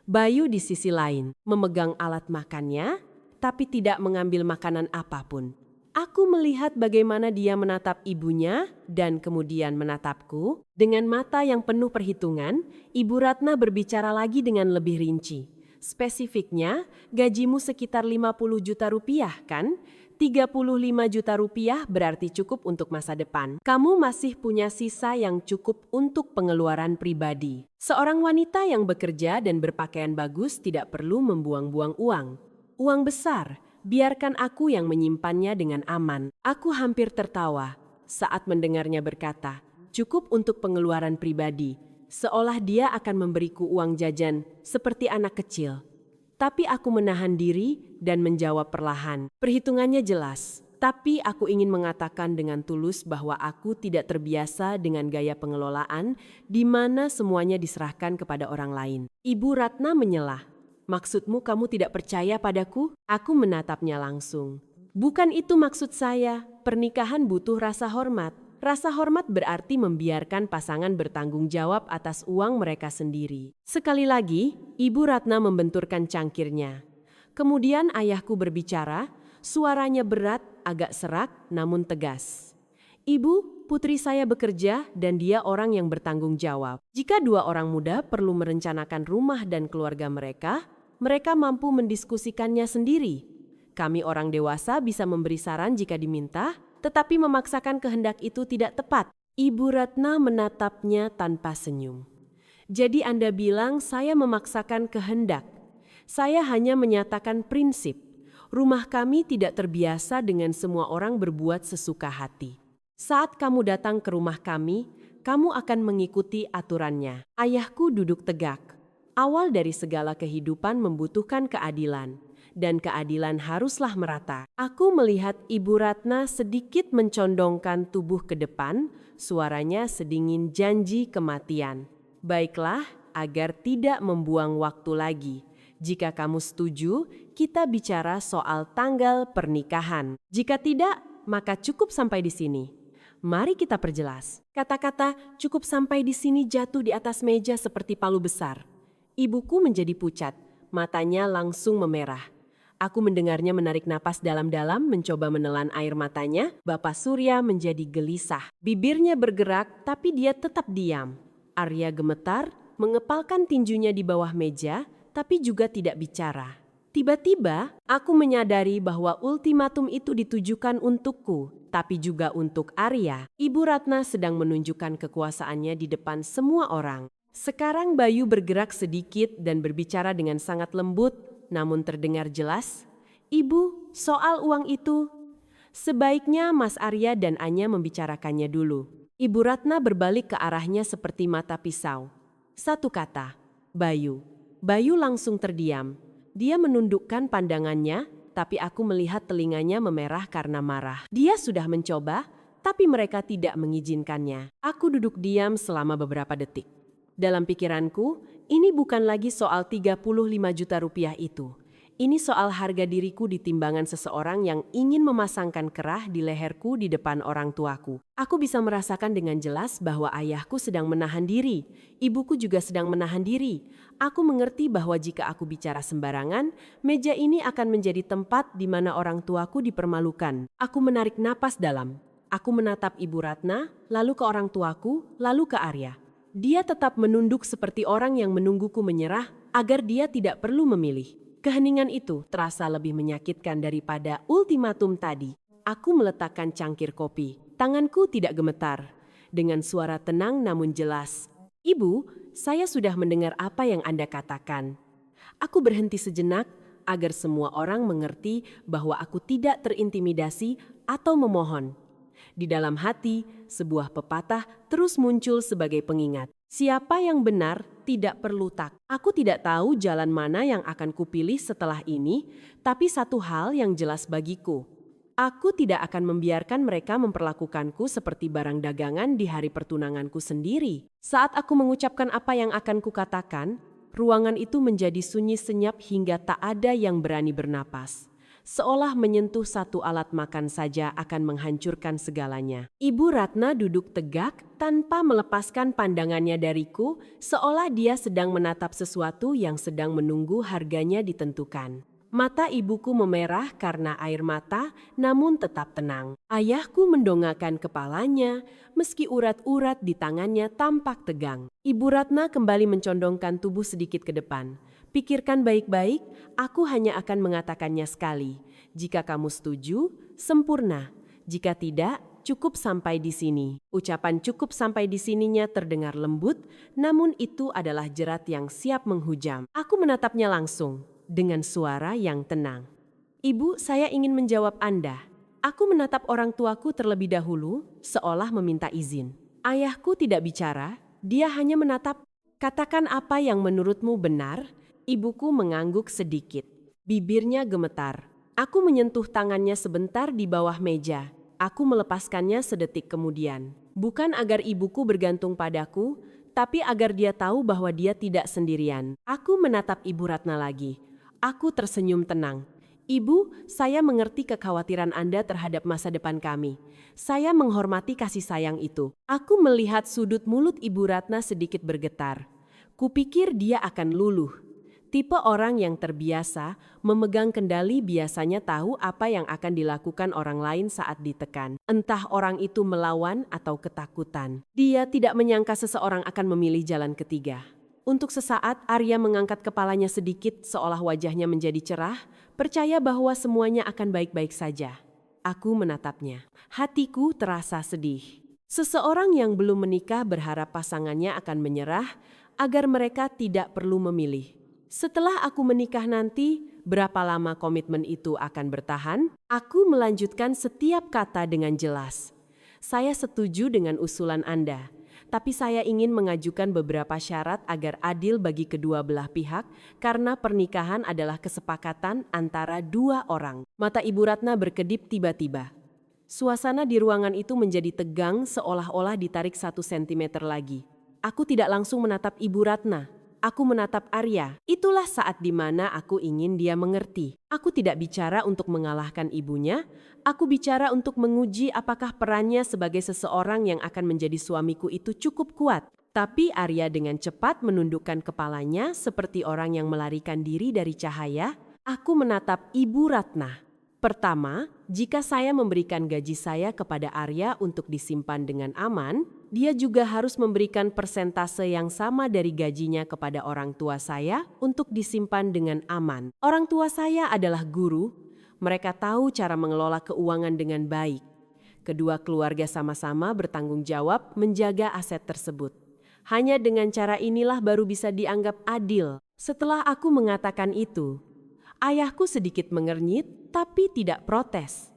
Bayu di sisi lain, memegang alat makannya, tapi tidak mengambil makanan apapun. Aku melihat bagaimana dia menatap ibunya dan kemudian menatapku. Dengan mata yang penuh perhitungan, Ibu Ratna berbicara lagi dengan lebih rinci. Spesifiknya, gajimu sekitar 50 juta rupiah kan? 35 juta rupiah berarti cukup untuk masa depan. Kamu masih punya sisa yang cukup untuk pengeluaran pribadi. Seorang wanita yang bekerja dan berpakaian bagus tidak perlu membuang-buang uang. Uang besar. Biarkan aku yang menyimpannya dengan aman. Aku hampir tertawa saat mendengarnya berkata, cukup untuk pengeluaran pribadi, seolah dia akan memberiku uang jajan seperti anak kecil. Tapi aku menahan diri dan menjawab perlahan. Perhitungannya jelas, tapi aku ingin mengatakan dengan tulus bahwa aku tidak terbiasa dengan gaya pengelolaan di mana semuanya diserahkan kepada orang lain. Ibu Ratna menyela. Maksudmu kamu tidak percaya padaku? Aku menatapnya langsung. Bukan itu maksud saya. Pernikahan butuh rasa hormat. Rasa hormat berarti membiarkan pasangan bertanggung jawab atas uang mereka sendiri. Sekali lagi, Ibu Ratna membenturkan cangkirnya. Kemudian ayahku berbicara, suaranya berat, agak serak, namun tegas. Ibu, putri saya bekerja dan dia orang yang bertanggung jawab. Jika dua orang muda perlu merencanakan rumah dan keluarga mereka mampu mendiskusikannya sendiri. Kami orang dewasa bisa memberi saran jika diminta, tetapi memaksakan kehendak itu tidak tepat. Ibu Ratna menatapnya tanpa senyum. Jadi Anda bilang saya memaksakan kehendak. Saya hanya menyatakan prinsip. Rumah kami tidak terbiasa dengan semua orang berbuat sesuka hati. Saat kamu datang ke rumah kami, kamu akan mengikuti aturannya. Ayahku duduk tegak. Awal dari segala kehidupan membutuhkan keadilan, dan keadilan haruslah merata. Aku melihat Ibu Ratna sedikit mencondongkan tubuh ke depan, suaranya sedingin janji kematian. Baiklah, agar tidak membuang waktu lagi. Jika kamu setuju, kita bicara soal tanggal pernikahan. Jika tidak, maka cukup sampai di sini. Mari kita perjelas. Kata-kata cukup sampai di sini jatuh di atas meja seperti palu besar. Ibuku menjadi pucat, matanya langsung memerah. Aku mendengarnya menarik napas dalam-dalam, mencoba menelan air matanya. Bapak Surya menjadi gelisah. Bibirnya bergerak, tapi dia tetap diam. Arya gemetar, mengepalkan tinjunya di bawah meja, tapi juga tidak bicara. Tiba-tiba, aku menyadari bahwa ultimatum itu ditujukan untukku, tapi juga untuk Arya. Ibu Ratna sedang menunjukkan kekuasaannya di depan semua orang. Sekarang Bayu bergerak sedikit dan berbicara dengan sangat lembut, namun terdengar jelas. Ibu, soal uang itu, sebaiknya Mas Arya dan Anya membicarakannya dulu. Ibu Ratna berbalik ke arahnya seperti mata pisau. Satu kata, Bayu. Bayu langsung terdiam. Dia menundukkan pandangannya, tapi aku melihat telinganya memerah karena marah. Dia sudah mencoba, tapi mereka tidak mengizinkannya. Aku duduk diam selama beberapa detik. Dalam pikiranku, ini bukan lagi soal 35 juta rupiah itu. Ini soal harga diriku di timbangan seseorang yang ingin memasangkan kerah di leherku di depan orang tuaku. Aku bisa merasakan dengan jelas bahwa ayahku sedang menahan diri. Ibuku juga sedang menahan diri. Aku mengerti bahwa jika aku bicara sembarangan, meja ini akan menjadi tempat di mana orang tuaku dipermalukan. Aku menarik napas dalam. Aku menatap Ibu Ratna, lalu ke orang tuaku, lalu ke Arya. Dia tetap menunduk seperti orang yang menungguku menyerah agar dia tidak perlu memilih. Keheningan itu terasa lebih menyakitkan daripada ultimatum tadi. Aku meletakkan cangkir kopi. Tanganku tidak gemetar. Dengan suara tenang namun jelas. Ibu, saya sudah mendengar apa yang Anda katakan. Aku berhenti sejenak agar semua orang mengerti bahwa aku tidak terintimidasi atau memohon. Di dalam hati, sebuah pepatah terus muncul sebagai pengingat. Siapa yang benar tidak perlu takut. Aku tidak tahu jalan mana yang akan kupilih setelah ini, tapi satu hal yang jelas bagiku. Aku tidak akan membiarkan mereka memperlakukanku seperti barang dagangan di hari pertunanganku sendiri. Saat aku mengucapkan apa yang akan kukatakan, ruangan itu menjadi sunyi senyap hingga tak ada yang berani bernapas. Seolah menyentuh satu alat makan saja akan menghancurkan segalanya. Ibu Ratna duduk tegak tanpa melepaskan pandangannya dariku, seolah dia sedang menatap sesuatu yang sedang menunggu harganya ditentukan. Mata ibuku memerah karena air mata, namun tetap tenang. Ayahku mendongakkan kepalanya, meski urat-urat di tangannya tampak tegang. Ibu Ratna kembali mencondongkan tubuh sedikit ke depan. Pikirkan baik-baik, aku hanya akan mengatakannya sekali. Jika kamu setuju, sempurna. Jika tidak, cukup sampai di sini. Ucapan cukup sampai di sininya terdengar lembut, namun itu adalah jerat yang siap menghujam. Aku menatapnya langsung, dengan suara yang tenang. Ibu, saya ingin menjawab Anda. Aku menatap orang tuaku terlebih dahulu, seolah meminta izin. Ayahku tidak bicara, dia hanya menatap. Katakan apa yang menurutmu benar. Ibuku mengangguk sedikit. Bibirnya gemetar. Aku menyentuh tangannya sebentar di bawah meja. Aku melepaskannya sedetik kemudian. Bukan agar ibuku bergantung padaku, tapi agar dia tahu bahwa dia tidak sendirian. Aku menatap Ibu Ratna lagi. Aku tersenyum tenang. Ibu, saya mengerti kekhawatiran Anda terhadap masa depan kami. Saya menghormati kasih sayang itu. Aku melihat sudut mulut Ibu Ratna sedikit bergetar. Kupikir dia akan luluh. Tipe orang yang terbiasa memegang kendali biasanya tahu apa yang akan dilakukan orang lain saat ditekan. Entah orang itu melawan atau ketakutan. Dia tidak menyangka seseorang akan memilih jalan ketiga. Untuk sesaat Arya mengangkat kepalanya sedikit seolah wajahnya menjadi cerah, percaya bahwa semuanya akan baik-baik saja. Aku menatapnya. Hatiku terasa sedih. Seseorang yang belum menikah berharap pasangannya akan menyerah agar mereka tidak perlu memilih. Setelah aku menikah nanti, berapa lama komitmen itu akan bertahan? Aku melanjutkan setiap kata dengan jelas. Saya setuju dengan usulan Anda, tapi saya ingin mengajukan beberapa syarat agar adil bagi kedua belah pihak karena pernikahan adalah kesepakatan antara dua orang. Mata Ibu Ratna berkedip tiba-tiba. Suasana di ruangan itu menjadi tegang seolah-olah ditarik 1 sentimeter lagi. Aku tidak langsung menatap Ibu Ratna. Aku menatap Arya. Itulah saat di mana aku ingin dia mengerti. Aku tidak bicara untuk mengalahkan ibunya. Aku bicara untuk menguji apakah perannya sebagai seseorang yang akan menjadi suamiku itu cukup kuat. Tapi Arya dengan cepat menundukkan kepalanya seperti orang yang melarikan diri dari cahaya. Aku menatap Ibu Ratna. Pertama, jika saya memberikan gaji saya kepada Arya untuk disimpan dengan aman, dia juga harus memberikan persentase yang sama dari gajinya kepada orang tua saya untuk disimpan dengan aman. Orang tua saya adalah guru, mereka tahu cara mengelola keuangan dengan baik. Kedua keluarga sama-sama bertanggung jawab menjaga aset tersebut. Hanya dengan cara inilah baru bisa dianggap adil. Setelah aku mengatakan itu, ayahku sedikit mengernyit tapi tidak protes.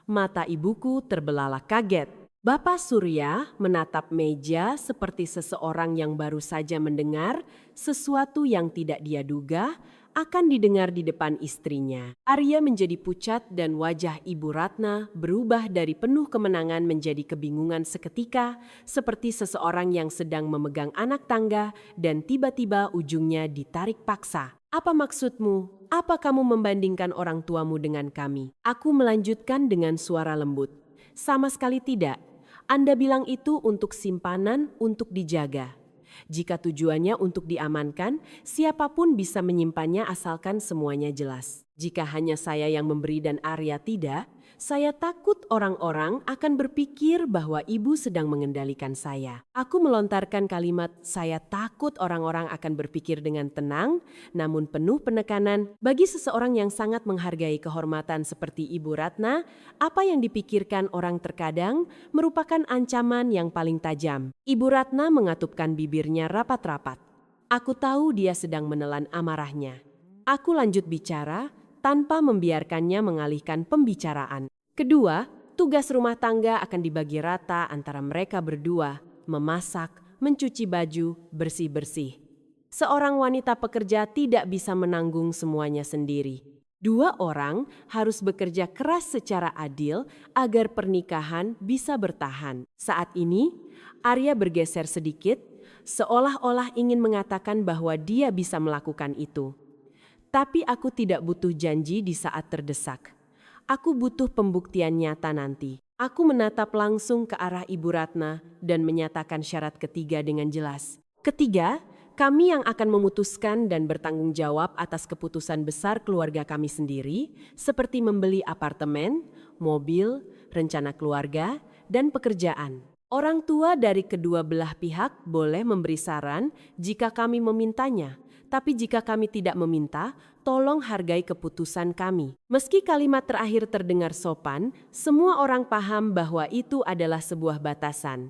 Mata ibuku terbelalak kaget. Bapak Surya menatap meja seperti seseorang yang baru saja mendengar sesuatu yang tidak dia duga akan didengar di depan istrinya. Arya menjadi pucat dan wajah Ibu Ratna berubah dari penuh kemenangan menjadi kebingungan seketika, seperti seseorang yang sedang memegang anak tangga dan tiba-tiba ujungnya ditarik paksa. Apa maksudmu? Apa kamu membandingkan orang tuamu dengan kami? Aku melanjutkan dengan suara lembut. Sama sekali tidak. Anda bilang itu untuk simpanan, untuk dijaga. Jika tujuannya untuk diamankan, siapapun bisa menyimpannya asalkan semuanya jelas. Jika hanya saya yang memberi dan Arya tidak, saya takut orang-orang akan berpikir bahwa ibu sedang mengendalikan saya. Aku melontarkan kalimat, saya takut orang-orang akan berpikir dengan tenang, namun penuh penekanan. Bagi seseorang yang sangat menghargai kehormatan seperti Ibu Ratna, apa yang dipikirkan orang terkadang merupakan ancaman yang paling tajam. Ibu Ratna mengatupkan bibirnya rapat-rapat. Aku tahu dia sedang menelan amarahnya. Aku lanjut bicara tanpa membiarkannya mengalihkan pembicaraan. Kedua, tugas rumah tangga akan dibagi rata antara mereka berdua, memasak, mencuci baju, bersih-bersih. Seorang wanita pekerja tidak bisa menanggung semuanya sendiri. Dua orang harus bekerja keras secara adil agar pernikahan bisa bertahan. Saat ini, Arya bergeser sedikit, seolah-olah ingin mengatakan bahwa dia bisa melakukan itu. Tapi aku tidak butuh janji di saat terdesak. Aku butuh pembuktian nyata nanti. Aku menatap langsung ke arah Ibu Ratna dan menyatakan syarat ketiga dengan jelas. Ketiga, kami yang akan memutuskan dan bertanggung jawab atas keputusan besar keluarga kami sendiri, seperti membeli apartemen, mobil, rencana keluarga, dan pekerjaan. Orang tua dari kedua belah pihak boleh memberi saran jika kami memintanya. Tapi jika kami tidak meminta, tolong hargai keputusan kami. Meski kalimat terakhir terdengar sopan, semua orang paham bahwa itu adalah sebuah batasan.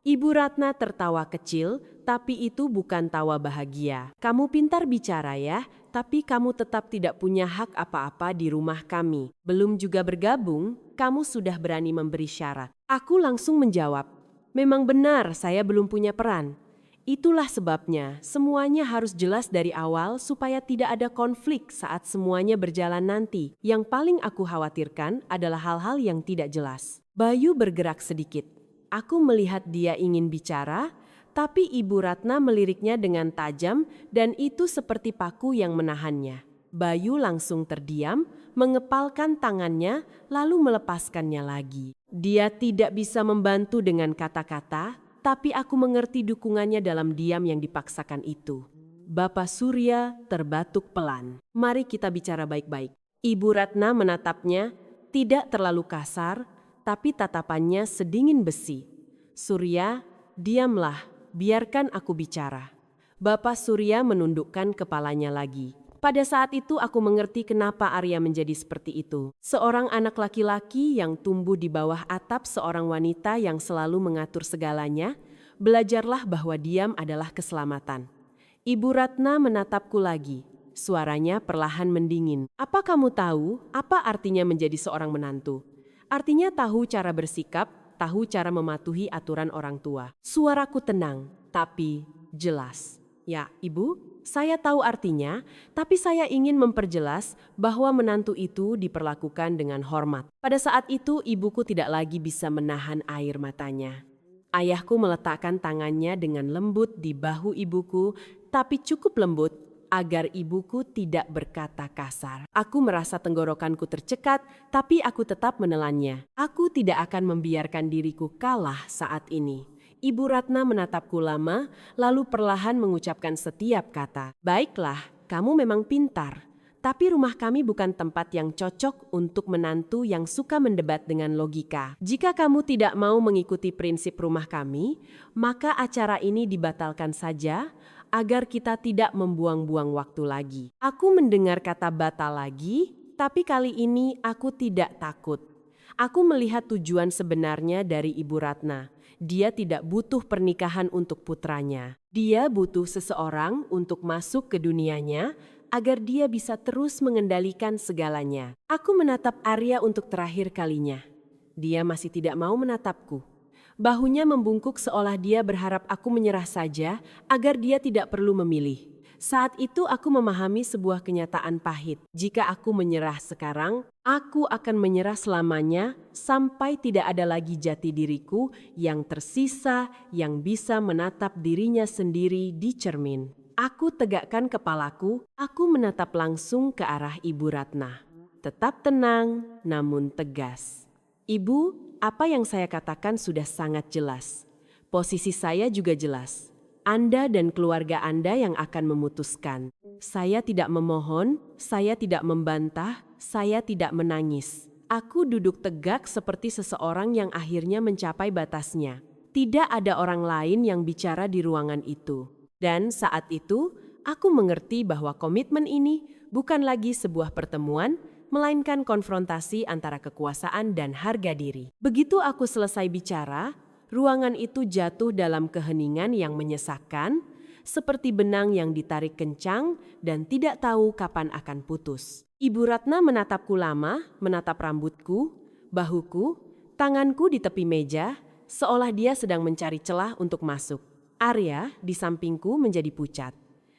Ibu Ratna tertawa kecil, tapi itu bukan tawa bahagia. Kamu pintar bicara ya, tapi kamu tetap tidak punya hak apa-apa di rumah kami. Belum juga bergabung, kamu sudah berani memberi syarat. Aku langsung menjawab, memang benar saya belum punya peran. Itulah sebabnya semuanya harus jelas dari awal supaya tidak ada konflik saat semuanya berjalan nanti. Yang paling aku khawatirkan adalah hal-hal yang tidak jelas. Bayu bergerak sedikit. Aku melihat dia ingin bicara, tapi Ibu Ratna meliriknya dengan tajam dan itu seperti paku yang menahannya. Bayu langsung terdiam, mengepalkan tangannya lalu melepaskannya lagi. Dia tidak bisa membantu dengan kata-kata, tapi aku mengerti dukungannya dalam diam yang dipaksakan itu. Bapak Surya terbatuk pelan. Mari kita bicara baik-baik. Ibu Ratna menatapnya, tidak terlalu kasar, tapi tatapannya sedingin besi. Surya, diamlah, biarkan aku bicara. Bapak Surya menundukkan kepalanya lagi. Pada saat itu aku mengerti kenapa Arya menjadi seperti itu. Seorang anak laki-laki yang tumbuh di bawah atap seorang wanita yang selalu mengatur segalanya, belajarlah bahwa diam adalah keselamatan. Ibu Ratna menatapku lagi. Suaranya perlahan mendingin. Apa kamu tahu apa artinya menjadi seorang menantu? Artinya tahu cara bersikap, tahu cara mematuhi aturan orang tua. Suaraku tenang, tapi jelas. Ya, Ibu? Saya tahu artinya, tapi saya ingin memperjelas bahwa menantu itu diperlakukan dengan hormat. Pada saat itu, ibuku tidak lagi bisa menahan air matanya. Ayahku meletakkan tangannya dengan lembut di bahu ibuku, tapi cukup lembut agar ibuku tidak berkata kasar. Aku merasa tenggorokanku tercekat, tapi aku tetap menelannya. Aku tidak akan membiarkan diriku kalah saat ini. Ibu Ratna menatapku lama, lalu perlahan mengucapkan setiap kata. Baiklah, kamu memang pintar. Tapi rumah kami bukan tempat yang cocok untuk menantu yang suka mendebat dengan logika. Jika kamu tidak mau mengikuti prinsip rumah kami, maka acara ini dibatalkan saja agar kita tidak membuang-buang waktu lagi. Aku mendengar kata batal lagi, tapi kali ini aku tidak takut. Aku melihat tujuan sebenarnya dari Ibu Ratna. Dia tidak butuh pernikahan untuk putranya. Dia butuh seseorang untuk masuk ke dunianya agar dia bisa terus mengendalikan segalanya. Aku menatap Arya untuk terakhir kalinya. Dia masih tidak mau menatapku. Bahunya membungkuk seolah dia berharap aku menyerah saja agar dia tidak perlu memilih. Saat itu aku memahami sebuah kenyataan pahit. Jika aku menyerah sekarang, aku akan menyerah selamanya sampai tidak ada lagi jati diriku yang tersisa yang bisa menatap dirinya sendiri di cermin. Aku tegakkan kepalaku, aku menatap langsung ke arah Ibu Ratna. Tetap tenang, namun tegas. Ibu, apa yang saya katakan sudah sangat jelas. Posisi saya juga jelas. Anda dan keluarga Anda yang akan memutuskan. Saya tidak memohon, saya tidak membantah, saya tidak menangis. Aku duduk tegak seperti seseorang yang akhirnya mencapai batasnya. Tidak ada orang lain yang bicara di ruangan itu. Dan saat itu, aku mengerti bahwa komitmen ini bukan lagi sebuah pertemuan, melainkan konfrontasi antara kekuasaan dan harga diri. Begitu aku selesai bicara, ruangan itu jatuh dalam keheningan yang menyesakkan, seperti benang yang ditarik kencang dan tidak tahu kapan akan putus. Ibu Ratna menatapku lama, menatap rambutku, bahuku, tanganku di tepi meja, seolah dia sedang mencari celah untuk masuk. Arya di sampingku menjadi pucat.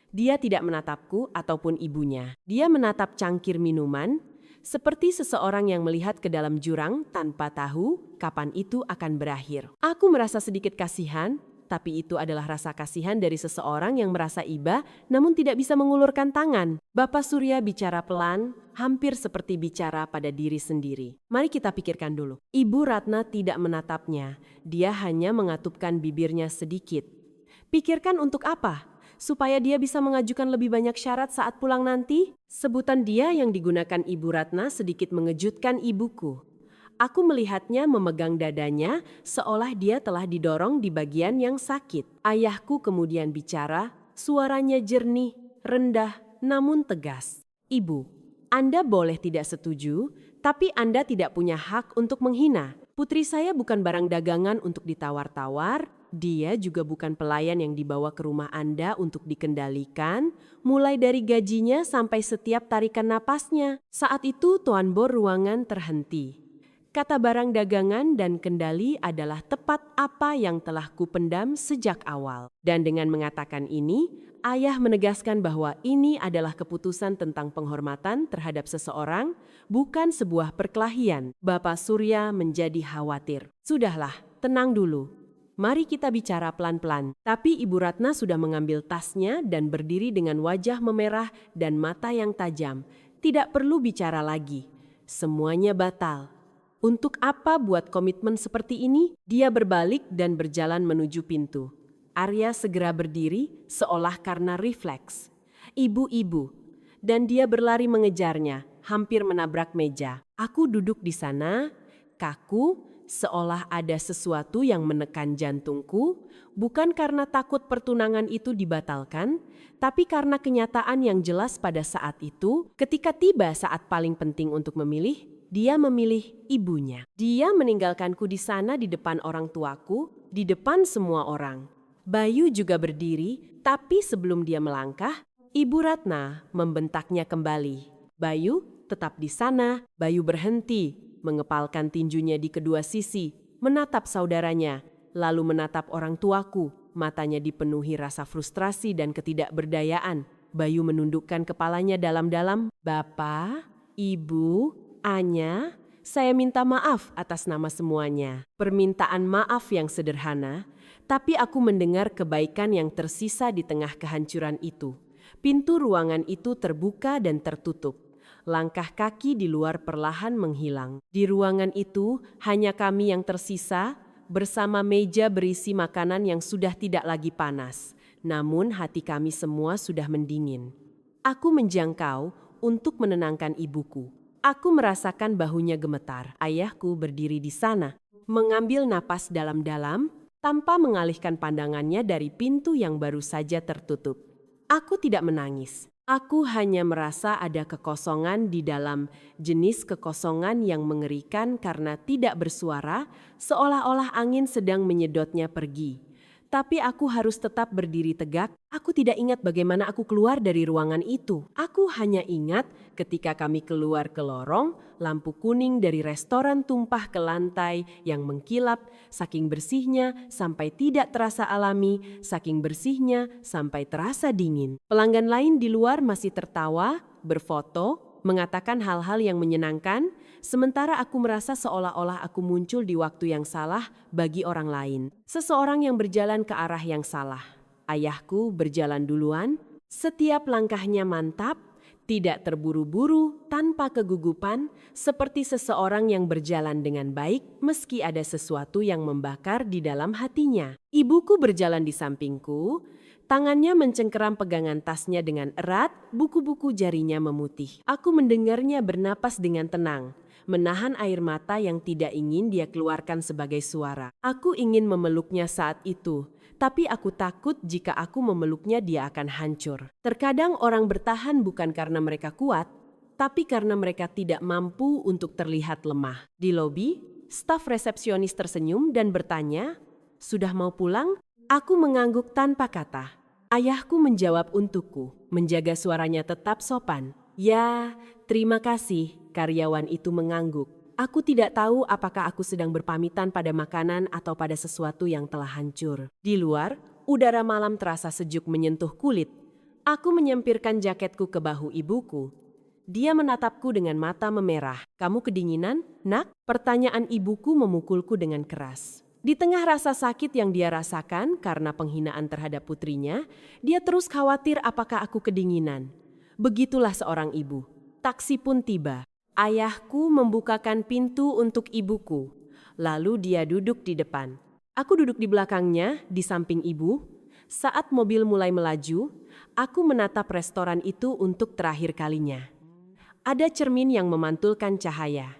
Dia tidak menatapku ataupun ibunya. Dia menatap cangkir minuman, seperti seseorang yang melihat ke dalam jurang tanpa tahu kapan itu akan berakhir. Aku merasa sedikit kasihan, tapi itu adalah rasa kasihan dari seseorang yang merasa iba namun tidak bisa mengulurkan tangan. Bapak Surya bicara pelan, hampir seperti bicara pada diri sendiri. Mari kita pikirkan dulu. Ibu Ratna tidak menatapnya, dia hanya mengatupkan bibirnya sedikit. Pikirkan untuk apa? Supaya dia bisa mengajukan lebih banyak syarat saat pulang nanti? Sebutan dia yang digunakan Ibu Ratna sedikit mengejutkan ibuku. Aku melihatnya memegang dadanya seolah dia telah didorong di bagian yang sakit. Ayahku kemudian bicara, suaranya jernih, rendah, namun tegas. Ibu, Anda boleh tidak setuju, tapi Anda tidak punya hak untuk menghina. Putri saya bukan barang dagangan untuk ditawar-tawar. Dia juga bukan pelayan yang dibawa ke rumah Anda untuk dikendalikan, mulai dari gajinya sampai setiap tarikan napasnya. Saat itu Tuan Bor ruangan terhenti. Kata barang dagangan dan kendali adalah tepat apa yang telah kupendam sejak awal. Dan dengan mengatakan ini, ayah menegaskan bahwa ini adalah keputusan tentang penghormatan terhadap seseorang, bukan sebuah perkelahian. Bapak Surya menjadi khawatir. Sudahlah, tenang dulu. Mari kita bicara pelan-pelan. Tapi Ibu Ratna sudah mengambil tasnya dan berdiri dengan wajah memerah dan mata yang tajam. Tidak perlu bicara lagi. Semuanya batal. Untuk apa buat komitmen seperti ini? Dia berbalik dan berjalan menuju pintu. Arya segera berdiri seolah karena refleks. Ibu-ibu. Dan dia berlari mengejarnya, hampir menabrak meja. Aku duduk di sana, kaku, seolah ada sesuatu yang menekan jantungku, bukan karena takut pertunangan itu dibatalkan, tapi karena kenyataan yang jelas pada saat itu, ketika tiba saat paling penting untuk memilih, dia memilih ibunya. Dia meninggalkanku di sana di depan orang tuaku, di depan semua orang. Bayu juga berdiri, tapi sebelum dia melangkah, Ibu Ratna membentaknya kembali. Bayu, tetap di sana. Bayu berhenti, mengepalkan tinjunya di kedua sisi, menatap saudaranya, lalu menatap orang tuaku. Matanya dipenuhi rasa frustrasi dan ketidakberdayaan. Bayu menundukkan kepalanya dalam-dalam. Bapak, Ibu, Anya, saya minta maaf atas nama semuanya. Permintaan maaf yang sederhana, tapi aku mendengar kebaikan yang tersisa di tengah kehancuran itu. Pintu ruangan itu terbuka dan tertutup. Langkah kaki di luar perlahan menghilang. Di ruangan itu hanya kami yang tersisa bersama meja berisi makanan yang sudah tidak lagi panas. Namun hati kami semua sudah mendingin. Aku menjangkau untuk menenangkan ibuku. Aku merasakan bahunya gemetar. Ayahku berdiri di sana, mengambil napas dalam-dalam tanpa mengalihkan pandangannya dari pintu yang baru saja tertutup. Aku tidak menangis. Aku hanya merasa ada kekosongan di dalam, jenis kekosongan yang mengerikan karena tidak bersuara, seolah-olah angin sedang menyedotnya pergi. Tapi aku harus tetap berdiri tegak. Aku tidak ingat bagaimana aku keluar dari ruangan itu. Aku hanya ingat ketika kami keluar ke lorong, lampu kuning dari restoran tumpah ke lantai yang mengkilap, saking bersihnya sampai tidak terasa alami, saking bersihnya sampai terasa dingin. Pelanggan lain di luar masih tertawa, berfoto, mengatakan hal-hal yang menyenangkan, sementara aku merasa seolah-olah aku muncul di waktu yang salah bagi orang lain. Seseorang yang berjalan ke arah yang salah. Ayahku berjalan duluan, setiap langkahnya mantap, tidak terburu-buru, tanpa kegugupan, seperti seseorang yang berjalan dengan baik meski ada sesuatu yang membakar di dalam hatinya. Ibuku berjalan di sampingku, tangannya mencengkeram pegangan tasnya dengan erat, buku-buku jarinya memutih. Aku mendengarnya bernapas dengan tenang, menahan air mata yang tidak ingin dia keluarkan sebagai suara. Aku ingin memeluknya saat itu, tapi aku takut jika aku memeluknya dia akan hancur. Terkadang orang bertahan bukan karena mereka kuat, tapi karena mereka tidak mampu untuk terlihat lemah. Di lobi, staf resepsionis tersenyum dan bertanya, "Sudah mau pulang?" Aku mengangguk tanpa kata. Ayahku menjawab untukku, menjaga suaranya tetap sopan. "Ya, terima kasih," karyawan itu mengangguk. Aku tidak tahu apakah aku sedang berpamitan pada makanan atau pada sesuatu yang telah hancur. Di luar, udara malam terasa sejuk menyentuh kulit. Aku menyempirkan jaketku ke bahu ibuku. Dia menatapku dengan mata memerah. "Kamu kedinginan, Nak?" Pertanyaan ibuku memukulku dengan keras. Di tengah rasa sakit yang dia rasakan karena penghinaan terhadap putrinya, dia terus khawatir apakah aku kedinginan. Begitulah seorang ibu. Taksi pun tiba. Ayahku membukakan pintu untuk ibuku. Lalu dia duduk di depan. Aku duduk di belakangnya, di samping ibu. Saat mobil mulai melaju, aku menatap restoran itu untuk terakhir kalinya. Ada cermin yang memantulkan cahaya.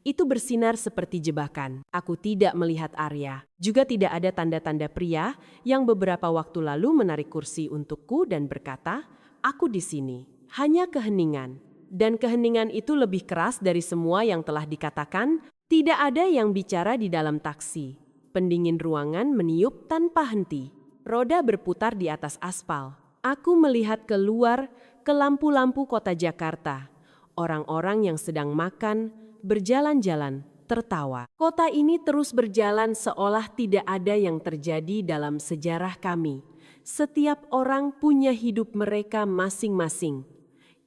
Itu bersinar seperti jebakan. Aku tidak melihat Arya. Juga tidak ada tanda-tanda pria yang beberapa waktu lalu menarik kursi untukku dan berkata, "Aku di sini." Hanya keheningan. Dan keheningan itu lebih keras dari semua yang telah dikatakan. Tidak ada yang bicara di dalam taksi. Pendingin ruangan meniup tanpa henti. Roda berputar di atas aspal. Aku melihat keluar ke lampu-lampu kota Jakarta. Orang-orang yang sedang makan, berjalan-jalan, tertawa. Kota ini terus berjalan seolah tidak ada yang terjadi dalam sejarah kami. Setiap orang punya hidup mereka masing-masing.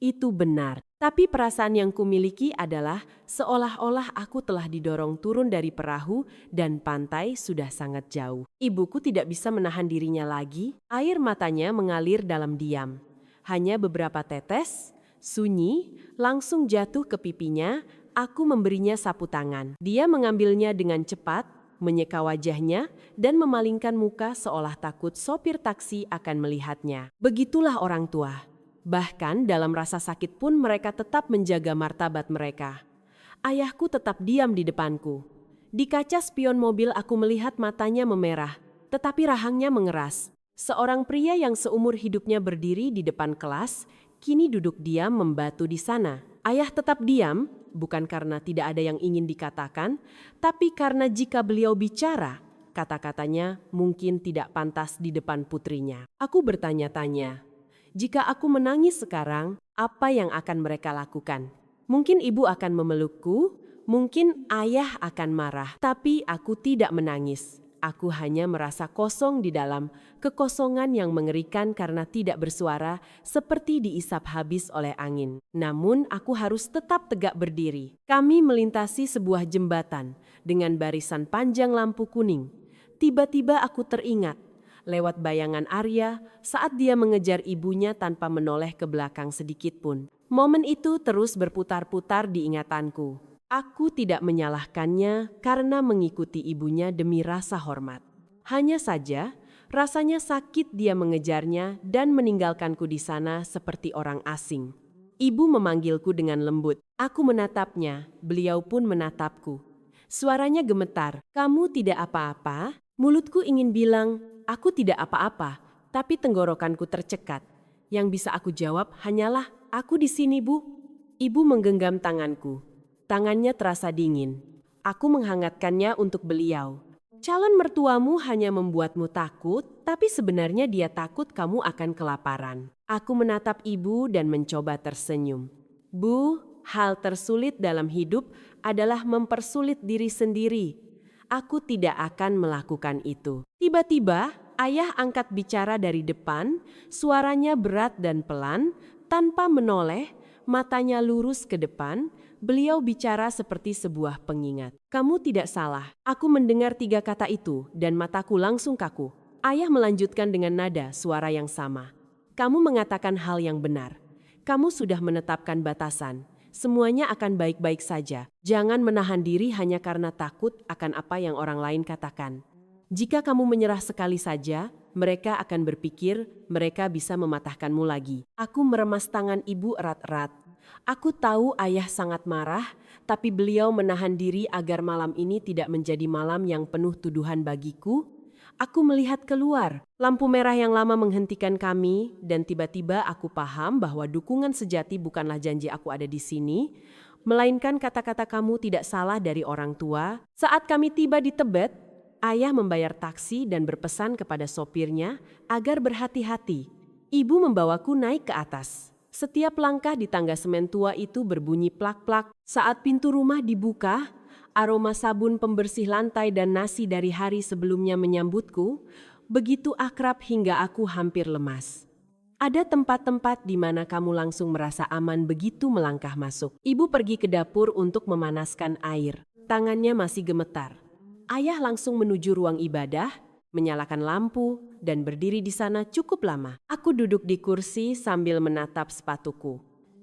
Itu benar. Tapi perasaan yang kumiliki adalah seolah-olah aku telah didorong turun dari perahu dan pantai sudah sangat jauh. Ibuku tidak bisa menahan dirinya lagi. Air matanya mengalir dalam diam. Hanya beberapa tetes, sunyi, langsung jatuh ke pipinya. Aku memberinya sapu tangan. Dia mengambilnya dengan cepat, menyeka wajahnya, dan memalingkan muka seolah takut sopir taksi akan melihatnya. Begitulah orang tua. Bahkan dalam rasa sakit pun mereka tetap menjaga martabat mereka. Ayahku tetap diam di depanku. Di kaca spion mobil aku melihat matanya memerah, tetapi rahangnya mengeras. Seorang pria yang seumur hidupnya berdiri di depan kelas, kini duduk diam membatu di sana. Ayah tetap diam, bukan karena tidak ada yang ingin dikatakan, tapi karena jika beliau bicara, kata-katanya mungkin tidak pantas di depan putrinya. Aku bertanya-tanya. Jika aku menangis sekarang, apa yang akan mereka lakukan? Mungkin ibu akan memelukku, mungkin ayah akan marah. Tapi aku tidak menangis. Aku hanya merasa kosong di dalam, kekosongan yang mengerikan karena tidak bersuara seperti diisap habis oleh angin. Namun aku harus tetap tegak berdiri. Kami melintasi sebuah jembatan dengan barisan panjang lampu kuning. Tiba-tiba aku teringat. Lewat bayangan Arya saat dia mengejar ibunya tanpa menoleh ke belakang sedikit pun. Momen itu terus berputar-putar di ingatanku. Aku tidak menyalahkannya karena mengikuti ibunya demi rasa hormat. Hanya saja, rasanya sakit dia mengejarnya dan meninggalkanku di sana seperti orang asing. Ibu memanggilku dengan lembut. Aku menatapnya, beliau pun menatapku. Suaranya gemetar. "Kamu tidak apa-apa?" Mulutku ingin bilang, "Aku tidak apa-apa," tapi tenggorokanku tercekat. Yang bisa aku jawab hanyalah, "Aku di sini, Bu." Ibu menggenggam tanganku. Tangannya terasa dingin. Aku menghangatkannya untuk beliau. "Calon mertuamu hanya membuatmu takut, tapi sebenarnya dia takut kamu akan kelaparan." Aku menatap ibu dan mencoba tersenyum. "Bu, hal tersulit dalam hidup adalah mempersulit diri sendiri. Aku tidak akan melakukan itu." Tiba-tiba, ayah angkat bicara dari depan, suaranya berat dan pelan, tanpa menoleh, matanya lurus ke depan. Beliau bicara seperti sebuah pengingat. "Kamu tidak salah." Aku mendengar 3 kata itu dan mataku langsung kaku. Ayah melanjutkan dengan nada suara yang sama. Kamu mengatakan hal yang benar. Kamu sudah menetapkan batasan. Semuanya akan baik-baik saja. Jangan menahan diri hanya karena takut akan apa yang orang lain katakan. Jika kamu menyerah sekali saja, mereka akan berpikir mereka bisa mematahkanmu lagi. Aku meremas tangan ibu erat-erat. Aku tahu ayah sangat marah, tapi beliau menahan diri agar malam ini tidak menjadi malam yang penuh tuduhan bagiku. Aku melihat keluar, lampu merah yang lama menghentikan kami, dan tiba-tiba aku paham bahwa dukungan sejati bukanlah janji aku ada di sini, melainkan kata-kata kamu tidak salah dari orang tua. Saat kami tiba di Tebet, ayah membayar taksi dan berpesan kepada sopirnya agar berhati-hati. Ibu membawaku naik ke atas. Setiap langkah di tangga semen tua itu berbunyi plak-plak. Saat pintu rumah dibuka, aroma sabun pembersih lantai dan nasi dari hari sebelumnya menyambutku, begitu akrab hingga aku hampir lemas. Ada tempat-tempat di mana kamu langsung merasa aman begitu melangkah masuk. Ibu pergi ke dapur untuk memanaskan air. Tangannya masih gemetar. Ayah langsung menuju ruang ibadah, menyalakan lampu, dan berdiri di sana cukup lama. Aku duduk di kursi sambil menatap sepatuku.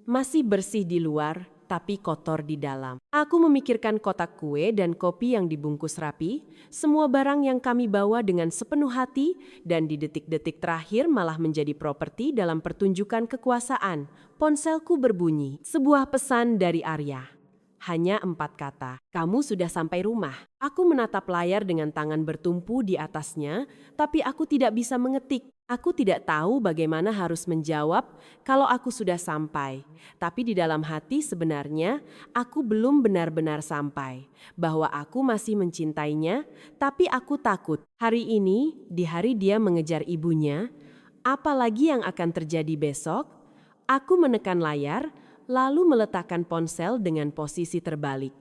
Masih bersih di luar, tapi kotor di dalam. Aku memikirkan kotak kue dan kopi yang dibungkus rapi, semua barang yang kami bawa dengan sepenuh hati, dan di detik-detik terakhir malah menjadi properti dalam pertunjukan kekuasaan. Ponselku berbunyi, sebuah pesan dari Arya. Hanya 4 kata, kamu sudah sampai rumah. Aku menatap layar dengan tangan bertumpu di atasnya, tapi aku tidak bisa mengetik. Aku tidak tahu bagaimana harus menjawab kalau aku sudah sampai. Tapi di dalam hati sebenarnya aku belum benar-benar sampai. Bahwa aku masih mencintainya, tapi aku takut. Hari ini, di hari dia mengejar ibunya, apalagi yang akan terjadi besok? Aku menekan layar, lalu meletakkan ponsel dengan posisi terbalik.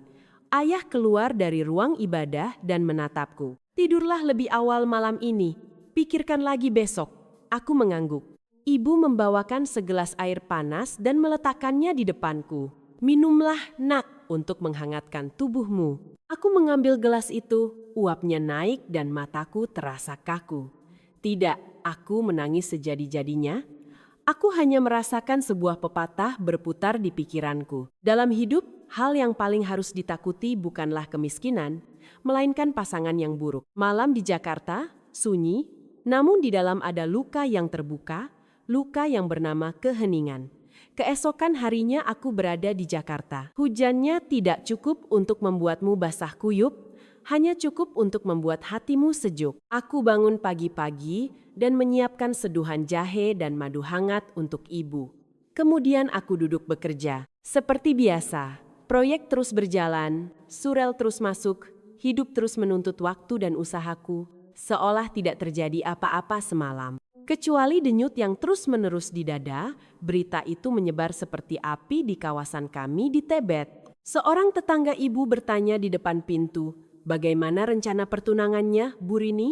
Ayah keluar dari ruang ibadah dan menatapku. Tidurlah lebih awal malam ini, pikirkan lagi besok. Aku mengangguk. Ibu membawakan segelas air panas dan meletakkannya di depanku. Minumlah, nak, untuk menghangatkan tubuhmu. Aku mengambil gelas itu, uapnya naik dan mataku terasa kaku. Tidak, aku menangis sejadi-jadinya. Aku hanya merasakan sebuah pepatah berputar di pikiranku. Dalam hidup, hal yang paling harus ditakuti bukanlah kemiskinan, melainkan pasangan yang buruk. Malam di Jakarta, sunyi, namun di dalam ada luka yang terbuka, luka yang bernama keheningan. Keesokan harinya aku berada di Jakarta. Hujannya tidak cukup untuk membuatmu basah kuyup, hanya cukup untuk membuat hatimu sejuk. Aku bangun pagi-pagi dan menyiapkan seduhan jahe dan madu hangat untuk ibu. Kemudian aku duduk bekerja. Seperti biasa, proyek terus berjalan, surel terus masuk, hidup terus menuntut waktu dan usahaku. Seolah tidak terjadi apa-apa semalam. Kecuali denyut yang terus-menerus di dada, berita itu menyebar seperti api di kawasan kami di Tebet. Seorang tetangga ibu bertanya di depan pintu, bagaimana rencana pertunangannya, Bu Rini?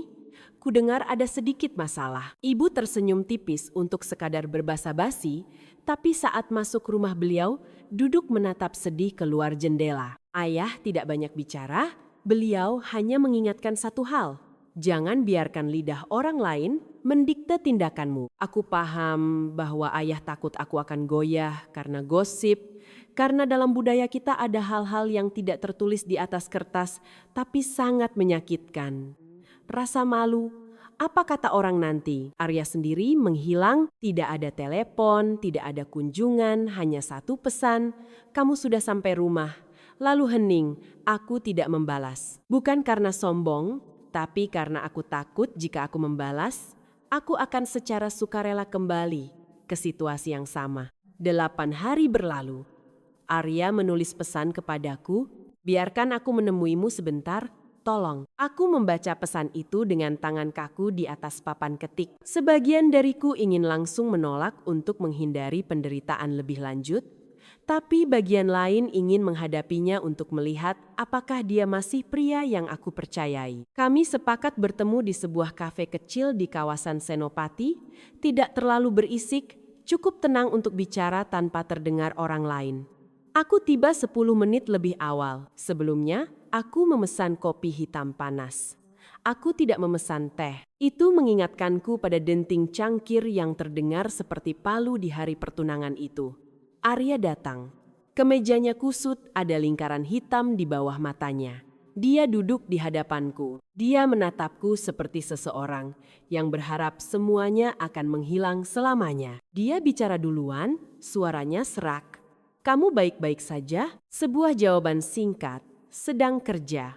Kudengar ada sedikit masalah. Ibu tersenyum tipis untuk sekadar berbasa-basi, tapi saat masuk rumah beliau, duduk menatap sedih keluar jendela. Ayah tidak banyak bicara, beliau hanya mengingatkan satu hal. Jangan biarkan lidah orang lain mendikte tindakanmu. Aku paham bahwa ayah takut aku akan goyah karena gosip, karena dalam budaya kita ada hal-hal yang tidak tertulis di atas kertas, tapi sangat menyakitkan. Rasa malu, apa kata orang nanti? Arya sendiri menghilang, tidak ada telepon, tidak ada kunjungan, hanya satu pesan, kamu sudah sampai rumah. Lalu hening, aku tidak membalas. Bukan karena sombong, tapi karena aku takut jika aku membalas, aku akan secara sukarela kembali ke situasi yang sama. 8 hari berlalu. Arya menulis pesan kepadaku, biarkan aku menemuimu sebentar, tolong. Aku membaca pesan itu dengan tangan kaku di atas papan ketik. Sebagian dariku ingin langsung menolak untuk menghindari penderitaan lebih lanjut, tapi bagian lain ingin menghadapinya untuk melihat apakah dia masih pria yang aku percayai. Kami sepakat bertemu di sebuah kafe kecil di kawasan Senopati, tidak terlalu berisik, cukup tenang untuk bicara tanpa terdengar orang lain. Aku tiba 10 menit lebih awal. Sebelumnya, aku memesan kopi hitam panas. Aku tidak memesan teh. Itu mengingatkanku pada denting cangkir yang terdengar seperti palu di hari pertunangan itu. Arya datang. Kemejanya kusut, ada lingkaran hitam di bawah matanya. Dia duduk di hadapanku. Dia menatapku seperti seseorang yang berharap semuanya akan menghilang selamanya. Dia bicara duluan, suaranya serak. "Kamu baik-baik saja?" Sebuah jawaban singkat, "Sedang kerja."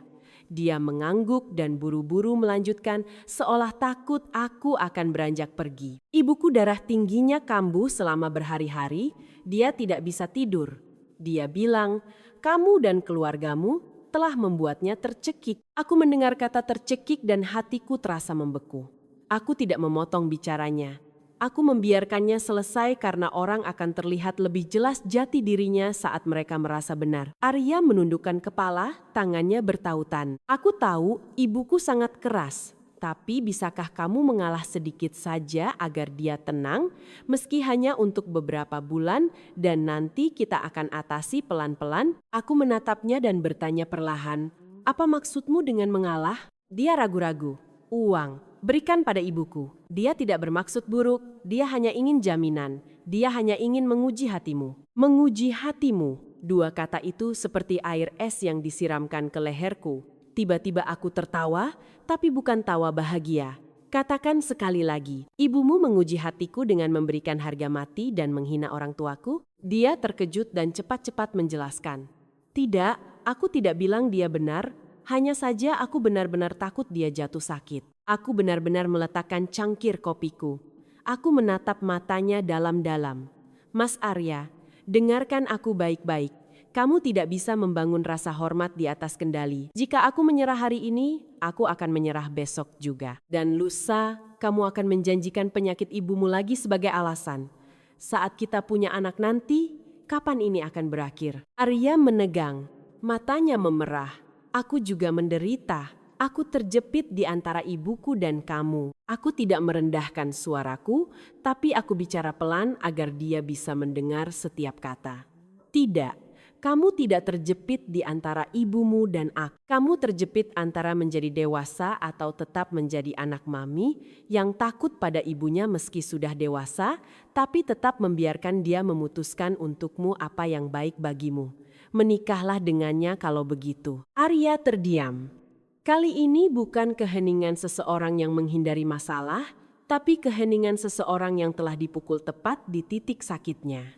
Dia mengangguk dan buru-buru melanjutkan seolah takut aku akan beranjak pergi. Ibuku darah tingginya kambuh selama berhari-hari, dia tidak bisa tidur. Dia bilang, "Kamu dan keluargamu telah membuatnya tercekik." Aku mendengar kata tercekik dan hatiku terasa membeku. Aku tidak memotong bicaranya. Aku membiarkannya selesai karena orang akan terlihat lebih jelas jati dirinya saat mereka merasa benar. Arya menundukkan kepala, tangannya bertautan. Aku tahu ibuku sangat keras, tapi bisakah kamu mengalah sedikit saja agar dia tenang, meski hanya untuk beberapa bulan, dan nanti kita akan atasi pelan-pelan? Aku menatapnya dan bertanya perlahan, "Apa maksudmu dengan mengalah?" Dia ragu-ragu. "Uang, berikan pada ibuku. Dia tidak bermaksud buruk, dia hanya ingin jaminan. Dia hanya ingin menguji hatimu." Menguji hatimu. Dua kata itu seperti air es yang disiramkan ke leherku. Tiba-tiba aku tertawa, tapi bukan tawa bahagia. "Katakan sekali lagi, ibumu menguji hatiku dengan memberikan harga mati dan menghina orang tuaku?" Dia terkejut dan cepat-cepat menjelaskan. "Tidak, aku tidak bilang dia benar. Hanya saja aku benar-benar takut dia jatuh sakit." Aku benar-benar meletakkan cangkir kopiku. Aku menatap matanya dalam-dalam. "Mas Arya, dengarkan aku baik-baik. Kamu tidak bisa membangun rasa hormat di atas kendali. Jika aku menyerah hari ini, aku akan menyerah besok juga. Dan lusa, kamu akan menjanjikan penyakit ibumu lagi sebagai alasan. Saat kita punya anak nanti, kapan ini akan berakhir?" Arya menegang, matanya memerah. Aku juga menderita. Aku terjepit di antara ibuku dan kamu. Aku tidak merendahkan suaraku, tapi aku bicara pelan agar dia bisa mendengar setiap kata. "Tidak, kamu tidak terjepit di antara ibumu dan aku. Kamu terjepit antara menjadi dewasa atau tetap menjadi anak mami yang takut pada ibunya meski sudah dewasa, tapi tetap membiarkan dia memutuskan untukmu apa yang baik bagimu. Menikahlah dengannya kalau begitu." Arya terdiam. Kali ini bukan keheningan seseorang yang menghindari masalah, tapi keheningan seseorang yang telah dipukul tepat di titik sakitnya.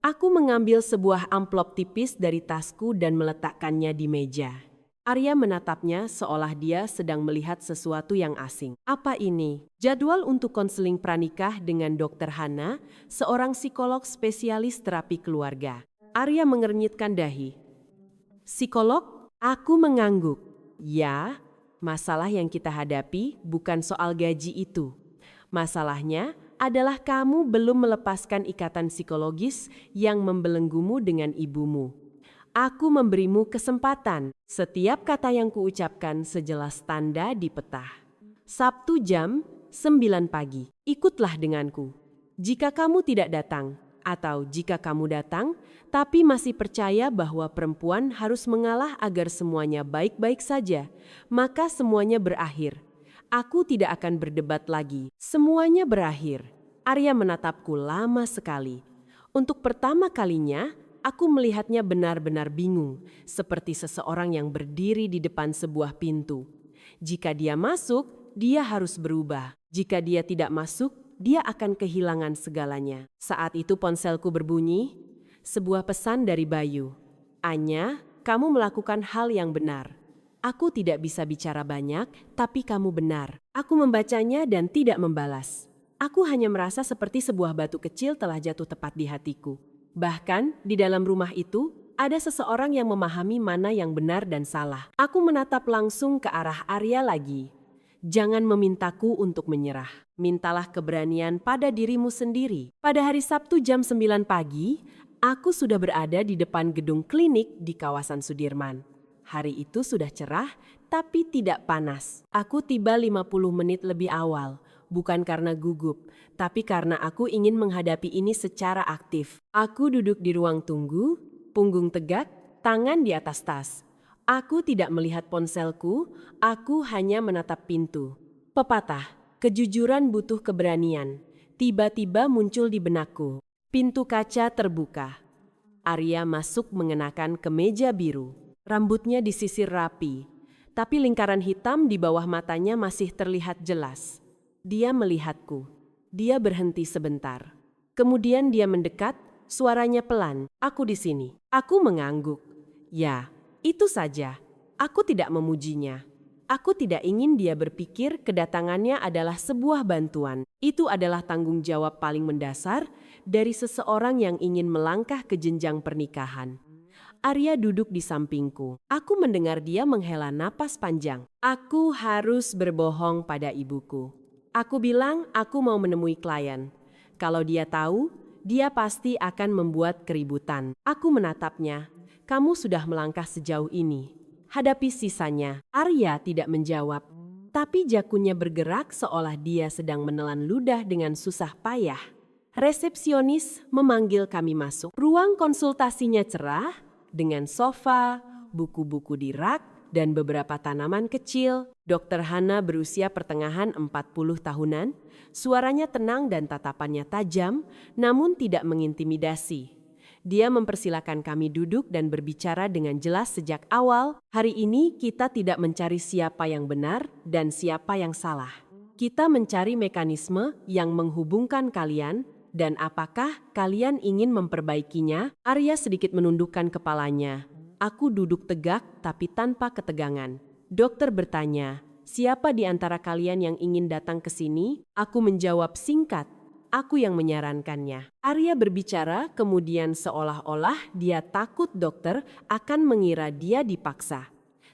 Aku mengambil sebuah amplop tipis dari tasku dan meletakkannya di meja. Arya menatapnya seolah dia sedang melihat sesuatu yang asing. "Apa ini?" "Jadwal untuk konseling pranikah dengan Dr. Hana, seorang psikolog spesialis terapi keluarga." Arya mengernyitkan dahi. "Psikolog?" Aku mengangguk. "Ya, masalah yang kita hadapi bukan soal gaji itu. Masalahnya adalah kamu belum melepaskan ikatan psikologis yang membelenggumu dengan ibumu. Aku memberimu kesempatan." Setiap kata yang kuucapkan sejelas tanda di peta. "Sabtu jam 9 pagi. Ikutlah denganku. Jika kamu tidak datang, atau jika kamu datang, tapi masih percaya bahwa perempuan harus mengalah agar semuanya baik-baik saja, maka semuanya berakhir. Aku tidak akan berdebat lagi. Semuanya berakhir." Arya menatapku lama sekali. Untuk pertama kalinya, aku melihatnya benar-benar bingung, seperti seseorang yang berdiri di depan sebuah pintu. Jika dia masuk, dia harus berubah. Jika dia tidak masuk, dia akan kehilangan segalanya. Saat itu ponselku berbunyi, sebuah pesan dari Bayu. "Anya, kamu melakukan hal yang benar. Aku tidak bisa bicara banyak, tapi kamu benar." Aku membacanya dan tidak membalas. Aku hanya merasa seperti sebuah batu kecil telah jatuh tepat di hatiku. Bahkan di dalam rumah itu, ada seseorang yang memahami mana yang benar dan salah. Aku menatap langsung ke arah Arya lagi. "Jangan memintaku untuk menyerah. Mintalah keberanian pada dirimu sendiri." Pada hari Sabtu jam 9 pagi, aku sudah berada di depan gedung klinik di kawasan Sudirman. Hari itu sudah cerah, tapi tidak panas. Aku tiba 50 menit lebih awal, bukan karena gugup, tapi karena aku ingin menghadapi ini secara aktif. Aku duduk di ruang tunggu, punggung tegak, tangan di atas tas. Aku tidak melihat ponselku, aku hanya menatap pintu. Pepatah, kejujuran butuh keberanian. Tiba-tiba muncul di benakku. Pintu kaca terbuka. Arya masuk mengenakan kemeja biru. Rambutnya disisir rapi, tapi lingkaran hitam di bawah matanya masih terlihat jelas. Dia melihatku. Dia berhenti sebentar. Kemudian dia mendekat, suaranya pelan. Aku di sini. Aku mengangguk. Ya, itu saja. Aku tidak memujinya. Aku tidak ingin dia berpikir kedatangannya adalah sebuah bantuan. Itu adalah tanggung jawab paling mendasar dari seseorang yang ingin melangkah ke jenjang pernikahan. Arya duduk di sampingku. Aku mendengar dia menghela napas panjang. Aku harus berbohong pada ibuku. Aku bilang aku mau menemui klien. Kalau dia tahu, dia pasti akan membuat keributan. Aku menatapnya. Kamu sudah melangkah sejauh ini. Hadapi sisanya. Arya tidak menjawab. Tapi jakunya bergerak seolah dia sedang menelan ludah dengan susah payah. Resepsionis memanggil kami masuk. Ruang konsultasinya cerah, dengan sofa, buku-buku di rak, dan beberapa tanaman kecil. Dr. Hana berusia pertengahan 40 tahunan. Suaranya tenang dan tatapannya tajam, namun tidak mengintimidasi. Dia mempersilakan kami duduk dan berbicara dengan jelas sejak awal. Hari ini kita tidak mencari siapa yang benar dan siapa yang salah. Kita mencari mekanisme yang menghubungkan kalian dan apakah kalian ingin memperbaikinya? Arya sedikit menundukkan kepalanya. Aku duduk tegak tapi tanpa ketegangan. Dokter bertanya, siapa di antara kalian yang ingin datang ke sini? Aku menjawab singkat. Aku yang menyarankannya. Arya berbicara kemudian seolah-olah dia takut dokter akan mengira dia dipaksa.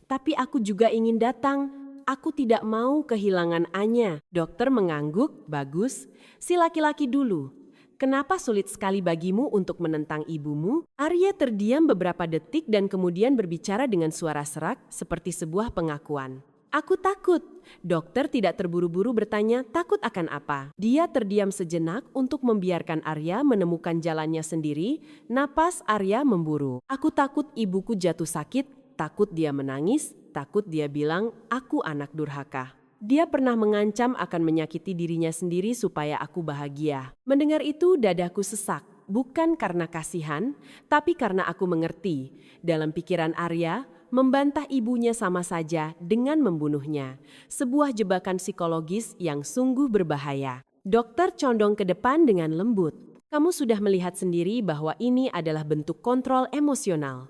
Tapi aku juga ingin datang. Aku tidak mau kehilangan Anya. Dokter mengangguk, bagus. Si laki-laki dulu. Kenapa sulit sekali bagimu untuk menentang ibumu? Arya terdiam beberapa detik dan kemudian berbicara dengan suara serak seperti sebuah pengakuan. Aku takut. Dokter tidak terburu-buru bertanya takut akan apa. Dia terdiam sejenak untuk membiarkan Arya menemukan jalannya sendiri. Napas Arya memburu. Aku takut ibuku jatuh sakit, takut dia menangis, takut dia bilang aku anak durhaka. Dia pernah mengancam akan menyakiti dirinya sendiri supaya aku bahagia. Mendengar itu dadaku sesak. Bukan karena kasihan, tapi karena aku mengerti. Dalam pikiran Arya, membantah ibunya sama saja dengan membunuhnya. Sebuah jebakan psikologis yang sungguh berbahaya. Dokter condong ke depan dengan lembut. Kamu sudah melihat sendiri bahwa ini adalah bentuk kontrol emosional.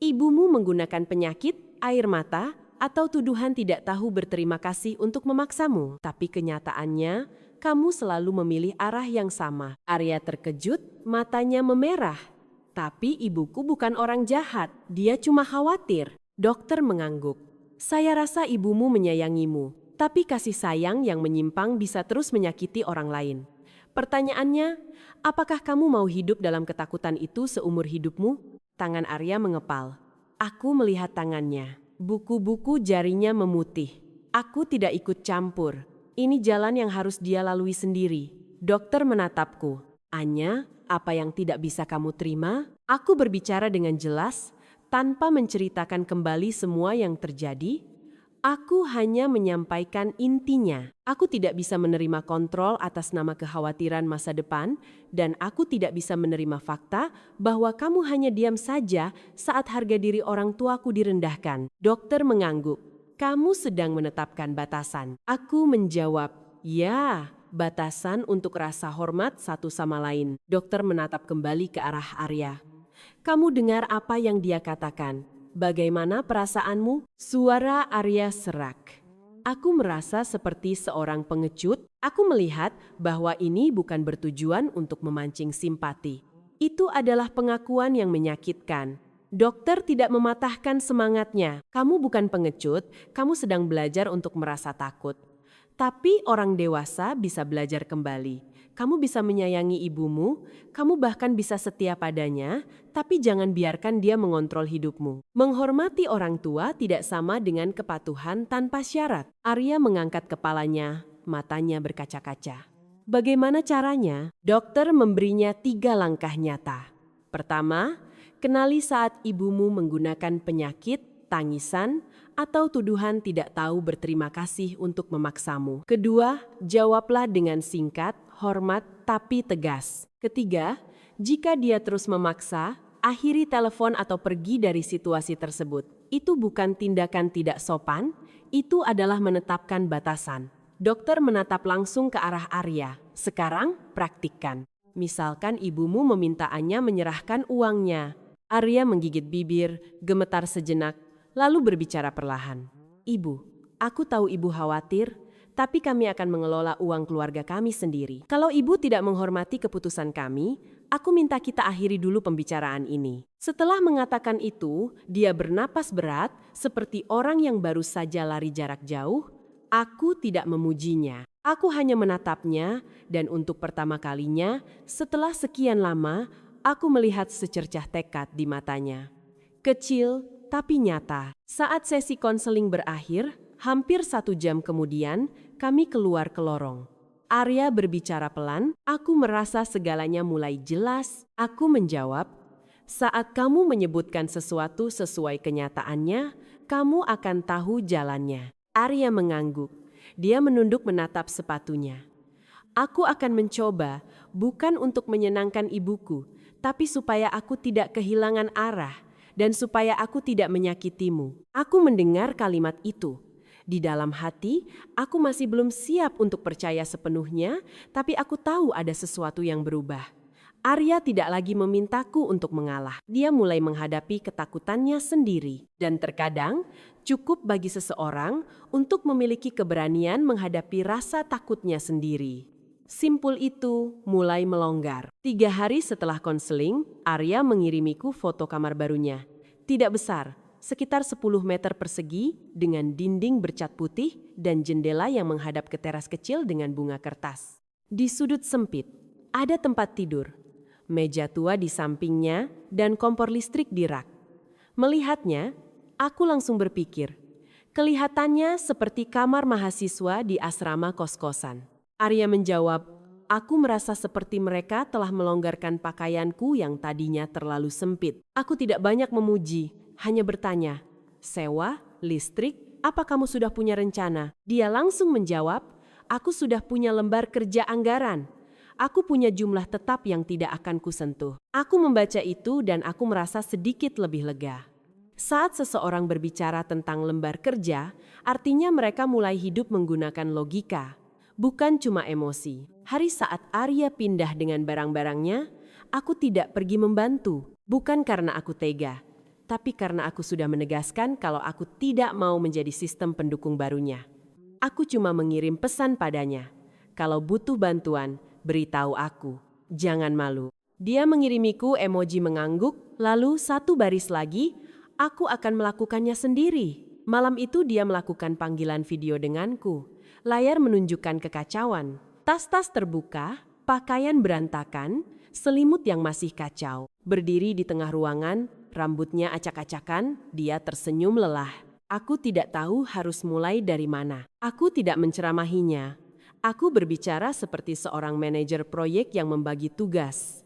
Ibumu menggunakan penyakit, air mata, atau tuduhan tidak tahu berterima kasih untuk memaksamu. Tapi kenyataannya, kamu selalu memilih arah yang sama. Arya terkejut, matanya memerah. Tapi ibuku bukan orang jahat, dia cuma khawatir. Dokter mengangguk. Saya rasa ibumu menyayangimu, tapi kasih sayang yang menyimpang bisa terus menyakiti orang lain. Pertanyaannya, apakah kamu mau hidup dalam ketakutan itu seumur hidupmu? Tangan Arya mengepal. Aku melihat tangannya. Buku-buku jarinya memutih. Aku tidak ikut campur. Ini jalan yang harus dia lalui sendiri. Dokter menatapku. Anya, apa yang tidak bisa kamu terima? Aku berbicara dengan jelas, tanpa menceritakan kembali semua yang terjadi. Aku hanya menyampaikan intinya. Aku tidak bisa menerima kontrol atas nama kekhawatiran masa depan, dan aku tidak bisa menerima fakta bahwa kamu hanya diam saja saat harga diri orang tuaku direndahkan. Dokter mengangguk. Kamu sedang menetapkan batasan. Aku menjawab, ya, batasan untuk rasa hormat satu sama lain. Dokter menatap kembali ke arah Arya. Kamu dengar apa yang dia katakan? Bagaimana perasaanmu? Suara Arya serak. Aku merasa seperti seorang pengecut. Aku melihat bahwa ini bukan bertujuan untuk memancing simpati. Itu adalah pengakuan yang menyakitkan. Dokter tidak mematahkan semangatnya. Kamu bukan pengecut, kamu sedang belajar untuk merasa takut. Tapi orang dewasa bisa belajar kembali. Kamu bisa menyayangi ibumu, kamu bahkan bisa setia padanya, tapi jangan biarkan dia mengontrol hidupmu. Menghormati orang tua tidak sama dengan kepatuhan tanpa syarat. Arya mengangkat kepalanya, matanya berkaca-kaca. Bagaimana caranya? Dokter memberinya 3 langkah nyata. Pertama, kenali saat ibumu menggunakan penyakit, tangisan, atau tuduhan tidak tahu berterima kasih untuk memaksamu. Kedua, jawablah dengan singkat, hormat, tapi tegas. Ketiga, jika dia terus memaksa, akhiri telepon atau pergi dari situasi tersebut. Itu bukan tindakan tidak sopan, itu adalah menetapkan batasan. Dokter menatap langsung ke arah Arya. Sekarang, praktikkan. Misalkan ibumu meminta Anya menyerahkan uangnya. Arya menggigit bibir, gemetar sejenak, lalu berbicara perlahan. Ibu, aku tahu ibu khawatir, tapi kami akan mengelola uang keluarga kami sendiri. Kalau ibu tidak menghormati keputusan kami, aku minta kita akhiri dulu pembicaraan ini. Setelah mengatakan itu, dia bernapas berat seperti orang yang baru saja lari jarak jauh. Aku tidak memujinya. Aku hanya menatapnya, dan untuk pertama kalinya, setelah sekian lama, aku melihat secercah tekad di matanya. Kecil, tapi nyata. Saat sesi konseling berakhir, hampir 1 jam kemudian, kami keluar ke lorong. Arya berbicara pelan, aku merasa segalanya mulai jelas. Aku menjawab, saat kamu menyebutkan sesuatu sesuai kenyataannya, kamu akan tahu jalannya. Arya mengangguk. Dia menunduk menatap sepatunya. Aku akan mencoba, bukan untuk menyenangkan ibuku, tapi supaya aku tidak kehilangan arah, dan supaya aku tidak menyakitimu. Aku mendengar kalimat itu. Di dalam hati, aku masih belum siap untuk percaya sepenuhnya, tapi aku tahu ada sesuatu yang berubah. Arya tidak lagi memintaku untuk mengalah. Dia mulai menghadapi ketakutannya sendiri. Dan terkadang, cukup bagi seseorang untuk memiliki keberanian menghadapi rasa takutnya sendiri. Simpul itu mulai melonggar. 3 hari setelah konseling, Arya mengirimiku foto kamar barunya. Tidak besar, sekitar 10 meter persegi dengan dinding bercat putih dan jendela yang menghadap ke teras kecil dengan bunga kertas. Di sudut sempit, ada tempat tidur, meja tua di sampingnya, dan kompor listrik di rak. Melihatnya, aku langsung berpikir, kelihatannya seperti kamar mahasiswa di asrama kos-kosan. Arya menjawab, aku merasa seperti mereka telah melonggarkan pakaianku yang tadinya terlalu sempit. Aku tidak banyak memuji, hanya bertanya, sewa, listrik, apa kamu sudah punya rencana? Dia langsung menjawab, aku sudah punya lembar kerja anggaran. Aku punya jumlah tetap yang tidak akan kusentuh. Aku membaca itu dan aku merasa sedikit lebih lega. Saat seseorang berbicara tentang lembar kerja, artinya mereka mulai hidup menggunakan logika, bukan cuma emosi. Hari saat Arya pindah dengan barang-barangnya, aku tidak pergi membantu. Bukan karena aku tega, tapi karena aku sudah menegaskan kalau aku tidak mau menjadi sistem pendukung barunya. Aku cuma mengirim pesan padanya. Kalau butuh bantuan, beritahu aku. Jangan malu. Dia mengirimiku emoji mengangguk, lalu 1 baris lagi, aku akan melakukannya sendiri. Malam itu dia melakukan panggilan video denganku. Layar menunjukkan kekacauan. Tas-tas terbuka, pakaian berantakan, selimut yang masih kacau. Berdiri di tengah ruangan, rambutnya acak-acakan, dia tersenyum lelah. Aku tidak tahu harus mulai dari mana. Aku tidak menceramahinya. Aku berbicara seperti seorang manajer proyek yang membagi tugas.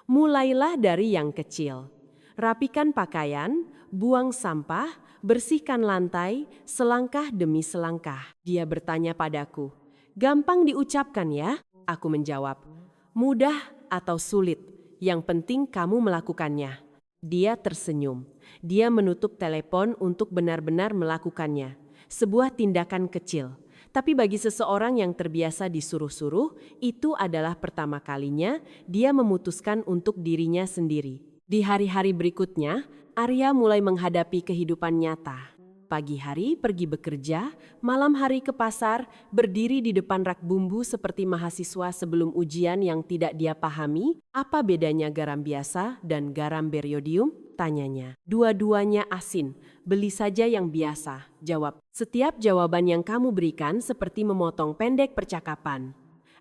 Mulailah dari yang kecil. Rapikan pakaian, buang sampah, bersihkan lantai, selangkah demi selangkah. Dia bertanya padaku, gampang diucapkan ya? Aku menjawab, mudah atau sulit, yang penting kamu melakukannya. Dia tersenyum. Dia menutup telepon untuk benar-benar melakukannya. Sebuah tindakan kecil. Tapi bagi seseorang yang terbiasa disuruh-suruh, itu adalah pertama kalinya dia memutuskan untuk dirinya sendiri. Di hari-hari berikutnya, Arya mulai menghadapi kehidupan nyata. Pagi hari pergi bekerja, malam hari ke pasar, berdiri di depan rak bumbu seperti mahasiswa sebelum ujian yang tidak dia pahami. Apa bedanya garam biasa dan garam beriodium? Tanyanya. Dua-duanya asin, beli saja yang biasa. Jawab. Setiap jawaban yang kamu berikan seperti memotong pendek percakapan.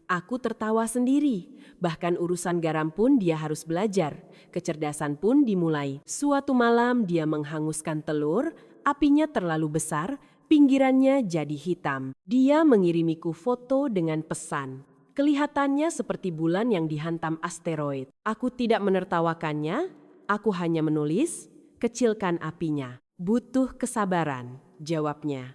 Aku tertawa sendiri. Bahkan urusan garam pun dia harus belajar. Kecerdasan pun dimulai. Suatu malam dia menghanguskan telur, apinya terlalu besar, pinggirannya jadi hitam. Dia mengirimiku foto dengan pesan. Kelihatannya seperti bulan yang dihantam asteroid. Aku tidak menertawakannya, aku hanya menulis, kecilkan apinya. Butuh kesabaran, jawabnya.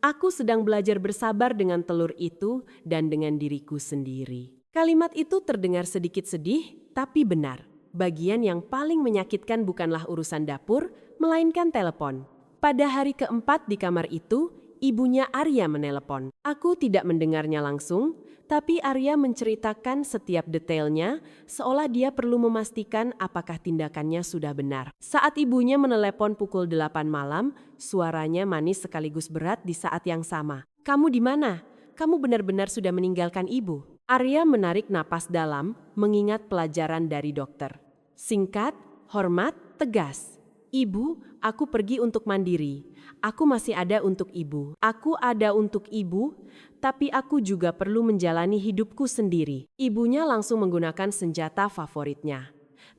Aku sedang belajar bersabar dengan telur itu dan dengan diriku sendiri. Kalimat itu terdengar sedikit sedih, tapi benar. Bagian yang paling menyakitkan bukanlah urusan dapur, melainkan telepon. Pada hari keempat di kamar itu, ibunya Arya menelepon. Aku tidak mendengarnya langsung, tapi Arya menceritakan setiap detailnya, seolah dia perlu memastikan apakah tindakannya sudah benar. Saat ibunya menelepon pukul 8 malam, suaranya manis sekaligus berat di saat yang sama. "Kamu di mana? Kamu benar-benar sudah meninggalkan ibu?" Arya menarik napas dalam, mengingat pelajaran dari dokter. Singkat, hormat, tegas. "Ibu, aku pergi untuk mandiri. Aku masih ada untuk ibu. Aku ada untuk ibu, tapi aku juga perlu menjalani hidupku sendiri." Ibunya langsung menggunakan senjata favoritnya.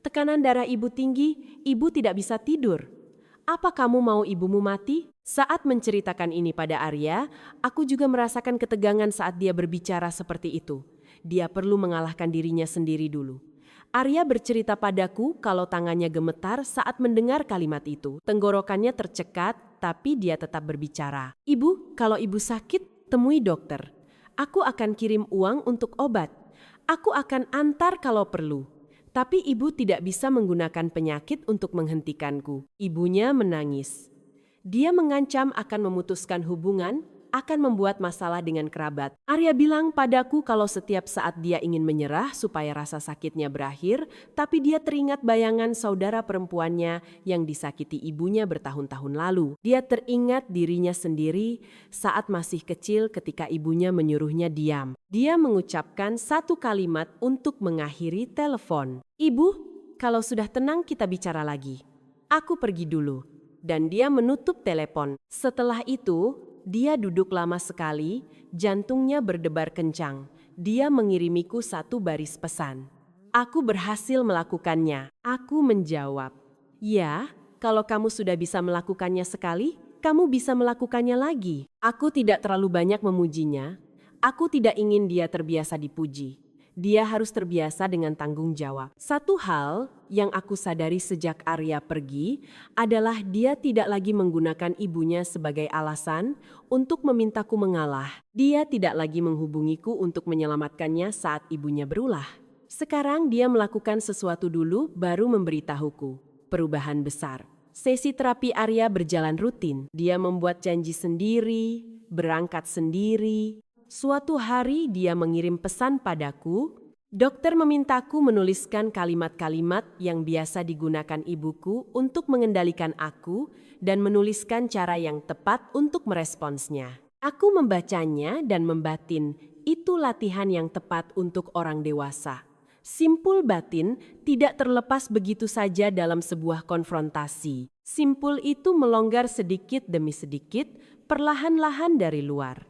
"Tekanan darah ibu tinggi, ibu tidak bisa tidur. Apa kamu mau ibumu mati?" Saat menceritakan ini pada Arya, aku juga merasakan ketegangan saat dia berbicara seperti itu. Dia perlu mengalahkan dirinya sendiri dulu. Arya bercerita padaku kalau tangannya gemetar saat mendengar kalimat itu. Tenggorokannya tercekat, tapi dia tetap berbicara. "Ibu, kalau ibu sakit, temui dokter. Aku akan kirim uang untuk obat. Aku akan antar kalau perlu. Tapi ibu tidak bisa menggunakan penyakit untuk menghentikanku." Ibunya menangis. Dia mengancam akan memutuskan hubungan, akan membuat masalah dengan kerabat. Arya bilang padaku kalau setiap saat dia ingin menyerah supaya rasa sakitnya berakhir, tapi dia teringat bayangan saudara perempuannya yang disakiti ibunya bertahun-tahun lalu. Dia teringat dirinya sendiri saat masih kecil ketika ibunya menyuruhnya diam. Dia mengucapkan satu kalimat untuk mengakhiri telepon. "Ibu, kalau sudah tenang kita bicara lagi. Aku pergi dulu." Dan dia menutup telepon. Setelah itu, dia duduk lama sekali, jantungnya berdebar kencang. Dia mengirimiku satu baris pesan. Aku berhasil melakukannya. Aku menjawab, "Ya, kalau kamu sudah bisa melakukannya sekali, kamu bisa melakukannya lagi." Aku tidak terlalu banyak memujinya. Aku tidak ingin dia terbiasa dipuji. Dia harus terbiasa dengan tanggung jawab. Satu hal yang aku sadari sejak Arya pergi adalah dia tidak lagi menggunakan ibunya sebagai alasan untuk memintaku mengalah. Dia tidak lagi menghubungiku untuk menyelamatkannya saat ibunya berulah. Sekarang dia melakukan sesuatu dulu baru memberitahuku. Perubahan besar. Sesi terapi Arya berjalan rutin. Dia membuat janji sendiri, berangkat sendiri. Suatu hari dia mengirim pesan padaku. Dokter memintaku menuliskan kalimat-kalimat yang biasa digunakan ibuku untuk mengendalikan aku dan menuliskan cara yang tepat untuk meresponsnya. Aku membacanya dan membatin, itu latihan yang tepat untuk orang dewasa. Simpul batin tidak terlepas begitu saja dalam sebuah konfrontasi. Simpul itu melonggar sedikit demi sedikit, perlahan-lahan dari luar.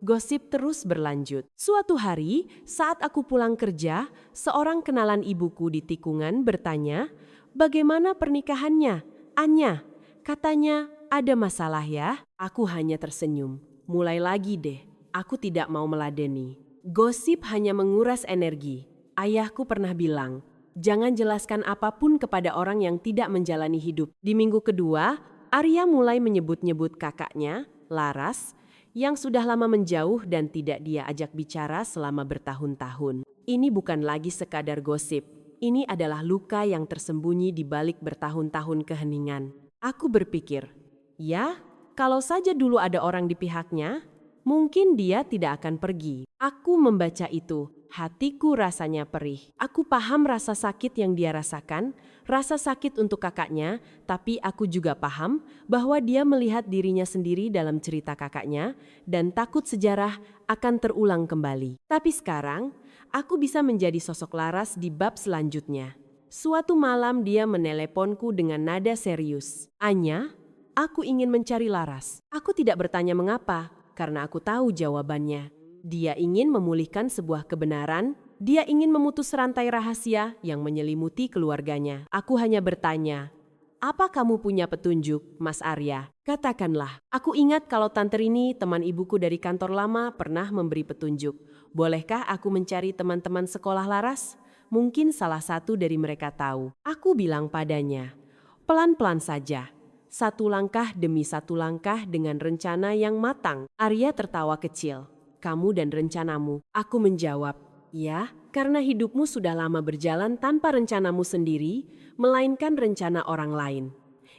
Gosip terus berlanjut. Suatu hari, saat aku pulang kerja, seorang kenalan ibuku di tikungan bertanya, "Bagaimana pernikahannya, Anya?" Katanya, "Ada masalah ya?" Aku hanya tersenyum. "Mulai lagi deh, aku tidak mau meladeni. Gosip hanya menguras energi." Ayahku pernah bilang, "Jangan jelaskan apapun kepada orang yang tidak menjalani hidup." Di minggu kedua, Arya mulai menyebut-nyebut kakaknya, Laras, yang sudah lama menjauh dan tidak dia ajak bicara selama bertahun-tahun. Ini bukan lagi sekadar gosip. Ini adalah luka yang tersembunyi di balik bertahun-tahun keheningan. Aku berpikir, ya, kalau saja dulu ada orang di pihaknya, mungkin dia tidak akan pergi. Aku membaca itu, hatiku rasanya perih. Aku paham rasa sakit yang dia rasakan, rasa sakit untuk kakaknya, tapi aku juga paham bahwa dia melihat dirinya sendiri dalam cerita kakaknya dan takut sejarah akan terulang kembali. Tapi sekarang, aku bisa menjadi sosok Laras di bab selanjutnya. Suatu malam dia meneleponku dengan nada serius. "Anya, aku ingin mencari Laras." Aku tidak bertanya mengapa, karena aku tahu jawabannya. Dia ingin memulihkan sebuah kebenaran. Dia ingin memutus rantai rahasia yang menyelimuti keluarganya. Aku hanya bertanya, "Apa kamu punya petunjuk, Mas Arya?" "Katakanlah." "Aku ingat kalau Tante Rini, teman ibuku dari kantor lama, pernah memberi petunjuk. Bolehkah aku mencari teman-teman sekolah Laras? Mungkin salah satu dari mereka tahu." Aku bilang padanya, "Pelan-pelan saja. satu langkah demi satu langkah dengan rencana yang matang. Arya tertawa kecil. Kamu dan rencanamu. Aku menjawab, ya, karena hidupmu sudah lama berjalan tanpa rencanamu sendiri, melainkan rencana orang lain.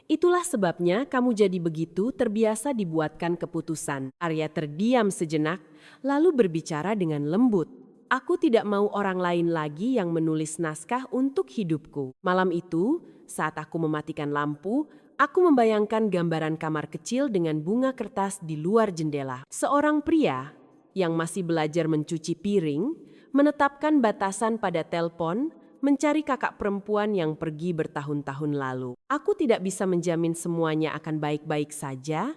Itulah sebabnya kamu jadi begitu terbiasa dibuatkan keputusan. Arya terdiam sejenak, lalu berbicara dengan lembut. Aku tidak mau orang lain lagi yang menulis naskah untuk hidupku. Malam itu, saat aku mematikan lampu, aku membayangkan gambaran kamar kecil dengan bunga kertas di luar jendela. Seorang pria yang masih belajar mencuci piring, menetapkan batasan pada telepon, mencari kakak perempuan yang pergi bertahun-tahun lalu. Aku tidak bisa menjamin semuanya akan baik-baik saja,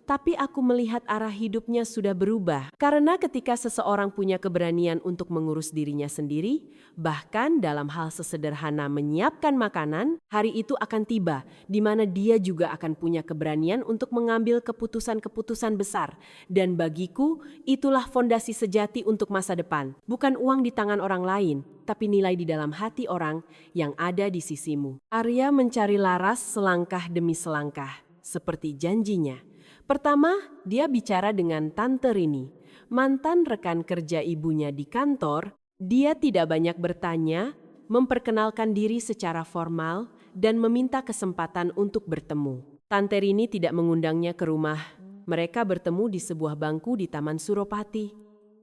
tapi aku melihat arah hidupnya sudah berubah. Karena ketika seseorang punya keberanian untuk mengurus dirinya sendiri, bahkan dalam hal sesederhana menyiapkan makanan, hari itu akan tiba di mana dia juga akan punya keberanian untuk mengambil keputusan-keputusan besar. Dan bagiku, itulah fondasi sejati untuk masa depan. Bukan uang di tangan orang lain, tapi nilai di dalam hati orang yang ada di sisimu. Arya mencari Laras selangkah demi selangkah, seperti janjinya. Pertama, dia bicara dengan Tante Rini, mantan rekan kerja ibunya di kantor. Dia tidak banyak bertanya, memperkenalkan diri secara formal, dan meminta kesempatan untuk bertemu. Tante Rini tidak mengundangnya ke rumah. Mereka bertemu di sebuah bangku di Taman Suropati.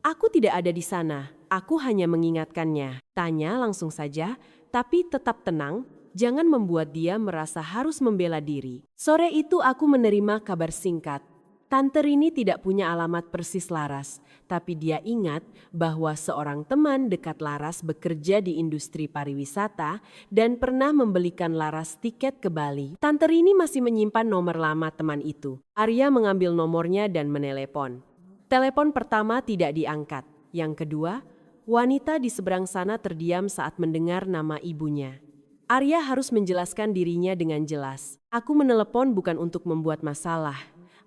Aku tidak ada di sana, aku hanya mengingatkannya. Tanya langsung saja, tapi tetap tenang. Jangan membuat dia merasa harus membela diri. Sore itu aku menerima kabar singkat. Tante Rini tidak punya alamat persis Laras, tapi dia ingat bahwa seorang teman dekat Laras bekerja di industri pariwisata dan pernah membelikan Laras tiket ke Bali. Tante Rini masih menyimpan nomor lama teman itu. Arya mengambil nomornya dan menelepon. Telepon pertama tidak diangkat. Yang kedua, wanita di seberang sana terdiam saat mendengar nama ibunya. Arya harus menjelaskan dirinya dengan jelas. Aku menelepon bukan untuk membuat masalah.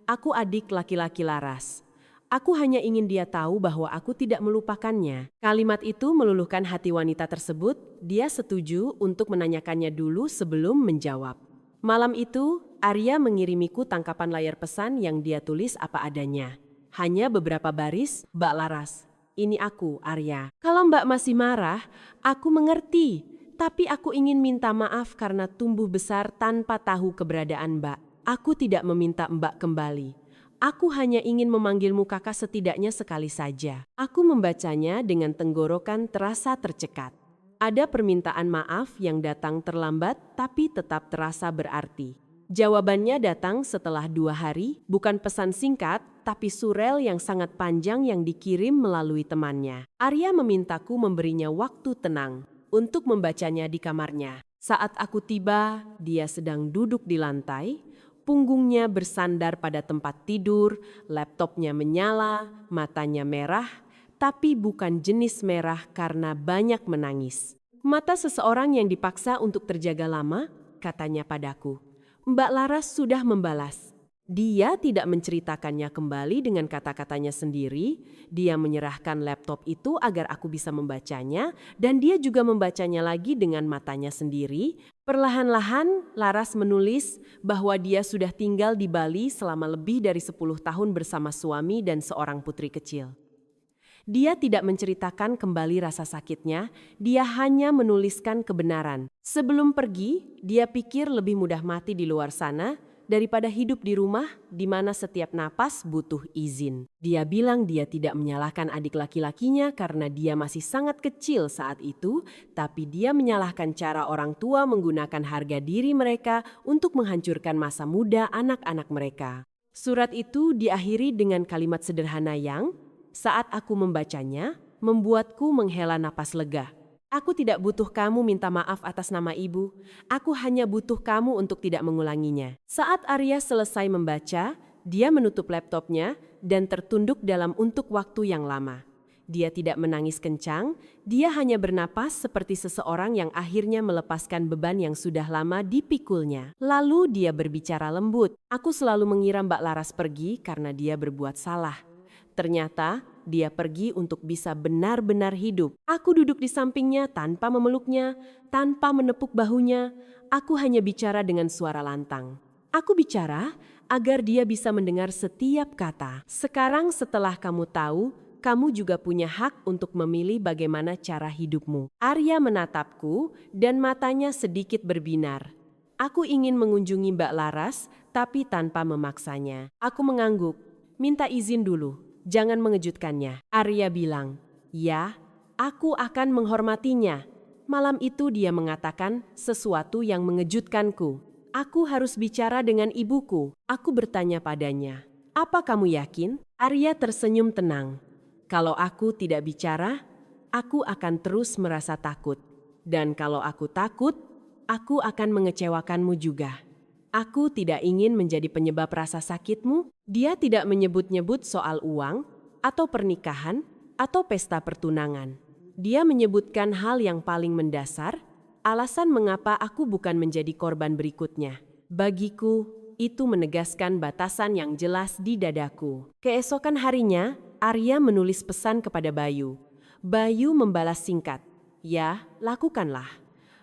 Aku adik laki-laki Laras. Aku hanya ingin dia tahu bahwa aku tidak melupakannya. Kalimat itu meluluhkan hati wanita tersebut. Dia setuju untuk menanyakannya dulu sebelum menjawab. Malam itu, Arya mengirimiku tangkapan layar pesan yang dia tulis apa adanya. Hanya beberapa baris, Mbak Laras. Ini aku, Arya. Kalau Mbak masih marah, aku mengerti. Tapi aku ingin minta maaf karena tumbuh besar tanpa tahu keberadaan Mbak. Aku tidak meminta Mbak kembali. Aku hanya ingin memanggilmu kakak setidaknya sekali saja. Aku membacanya dengan tenggorokan terasa tercekat. Ada permintaan maaf yang datang terlambat tapi tetap terasa berarti. Jawabannya datang setelah 2 hari, bukan pesan singkat, tapi surel yang sangat panjang yang dikirim melalui temannya. Arya memintaku memberinya waktu tenang untuk membacanya di kamarnya. Saat aku tiba, dia sedang duduk di lantai, punggungnya bersandar pada tempat tidur, laptopnya menyala, matanya merah, tapi bukan jenis merah karena banyak menangis. Mata seseorang yang dipaksa untuk terjaga lama, katanya padaku. Mbak Laras sudah membalas. Dia tidak menceritakannya kembali dengan kata-katanya sendiri. Dia menyerahkan laptop itu agar aku bisa membacanya dan dia juga membacanya lagi dengan matanya sendiri. Perlahan-lahan Laras menulis bahwa dia sudah tinggal di Bali selama lebih dari 10 tahun bersama suami dan seorang putri kecil. Dia tidak menceritakan kembali rasa sakitnya, dia hanya menuliskan kebenaran. Sebelum pergi, dia pikir lebih mudah mati di luar sana daripada hidup di rumah di mana setiap napas butuh izin. Dia bilang dia tidak menyalahkan adik laki-lakinya karena dia masih sangat kecil saat itu, tapi dia menyalahkan cara orang tua menggunakan harga diri mereka untuk menghancurkan masa muda anak-anak mereka. Surat itu diakhiri dengan kalimat sederhana yang, saat aku membacanya, membuatku menghela napas lega. Aku tidak butuh kamu minta maaf atas nama ibu. Aku hanya butuh kamu untuk tidak mengulanginya. Saat Arya selesai membaca, dia menutup laptopnya dan tertunduk dalam untuk waktu yang lama. Dia tidak menangis kencang, dia hanya bernapas seperti seseorang yang akhirnya melepaskan beban yang sudah lama dipikulnya. Lalu dia berbicara lembut. Aku selalu mengira Mbak Laras pergi karena dia berbuat salah. Ternyata dia pergi untuk bisa benar-benar hidup. Aku duduk di sampingnya tanpa memeluknya, tanpa menepuk bahunya. Aku hanya bicara dengan suara lantang. Aku bicara agar dia bisa mendengar setiap kata. Sekarang setelah kamu tahu, kamu juga punya hak untuk memilih bagaimana cara hidupmu. Arya menatapku dan matanya sedikit berbinar. Aku ingin mengunjungi Mbak Laras, tapi tanpa memaksanya. Aku mengangguk. Minta izin dulu, jangan mengejutkannya. Arya bilang, ya, aku akan menghormatinya. Malam itu dia mengatakan sesuatu yang mengejutkanku. Aku harus bicara dengan ibuku. Aku bertanya padanya, apa kamu yakin? Arya tersenyum tenang. Kalau aku tidak bicara, aku akan terus merasa takut. Dan kalau aku takut, aku akan mengecewakanmu juga. Aku tidak ingin menjadi penyebab rasa sakitmu. Dia tidak menyebut-nyebut soal uang, atau pernikahan, atau pesta pertunangan. Dia menyebutkan hal yang paling mendasar, alasan mengapa aku bukan menjadi korban berikutnya. Bagiku, itu menegaskan batasan yang jelas di dadaku. Keesokan harinya, Arya menulis pesan kepada Bayu. Bayu membalas singkat, ya, lakukanlah.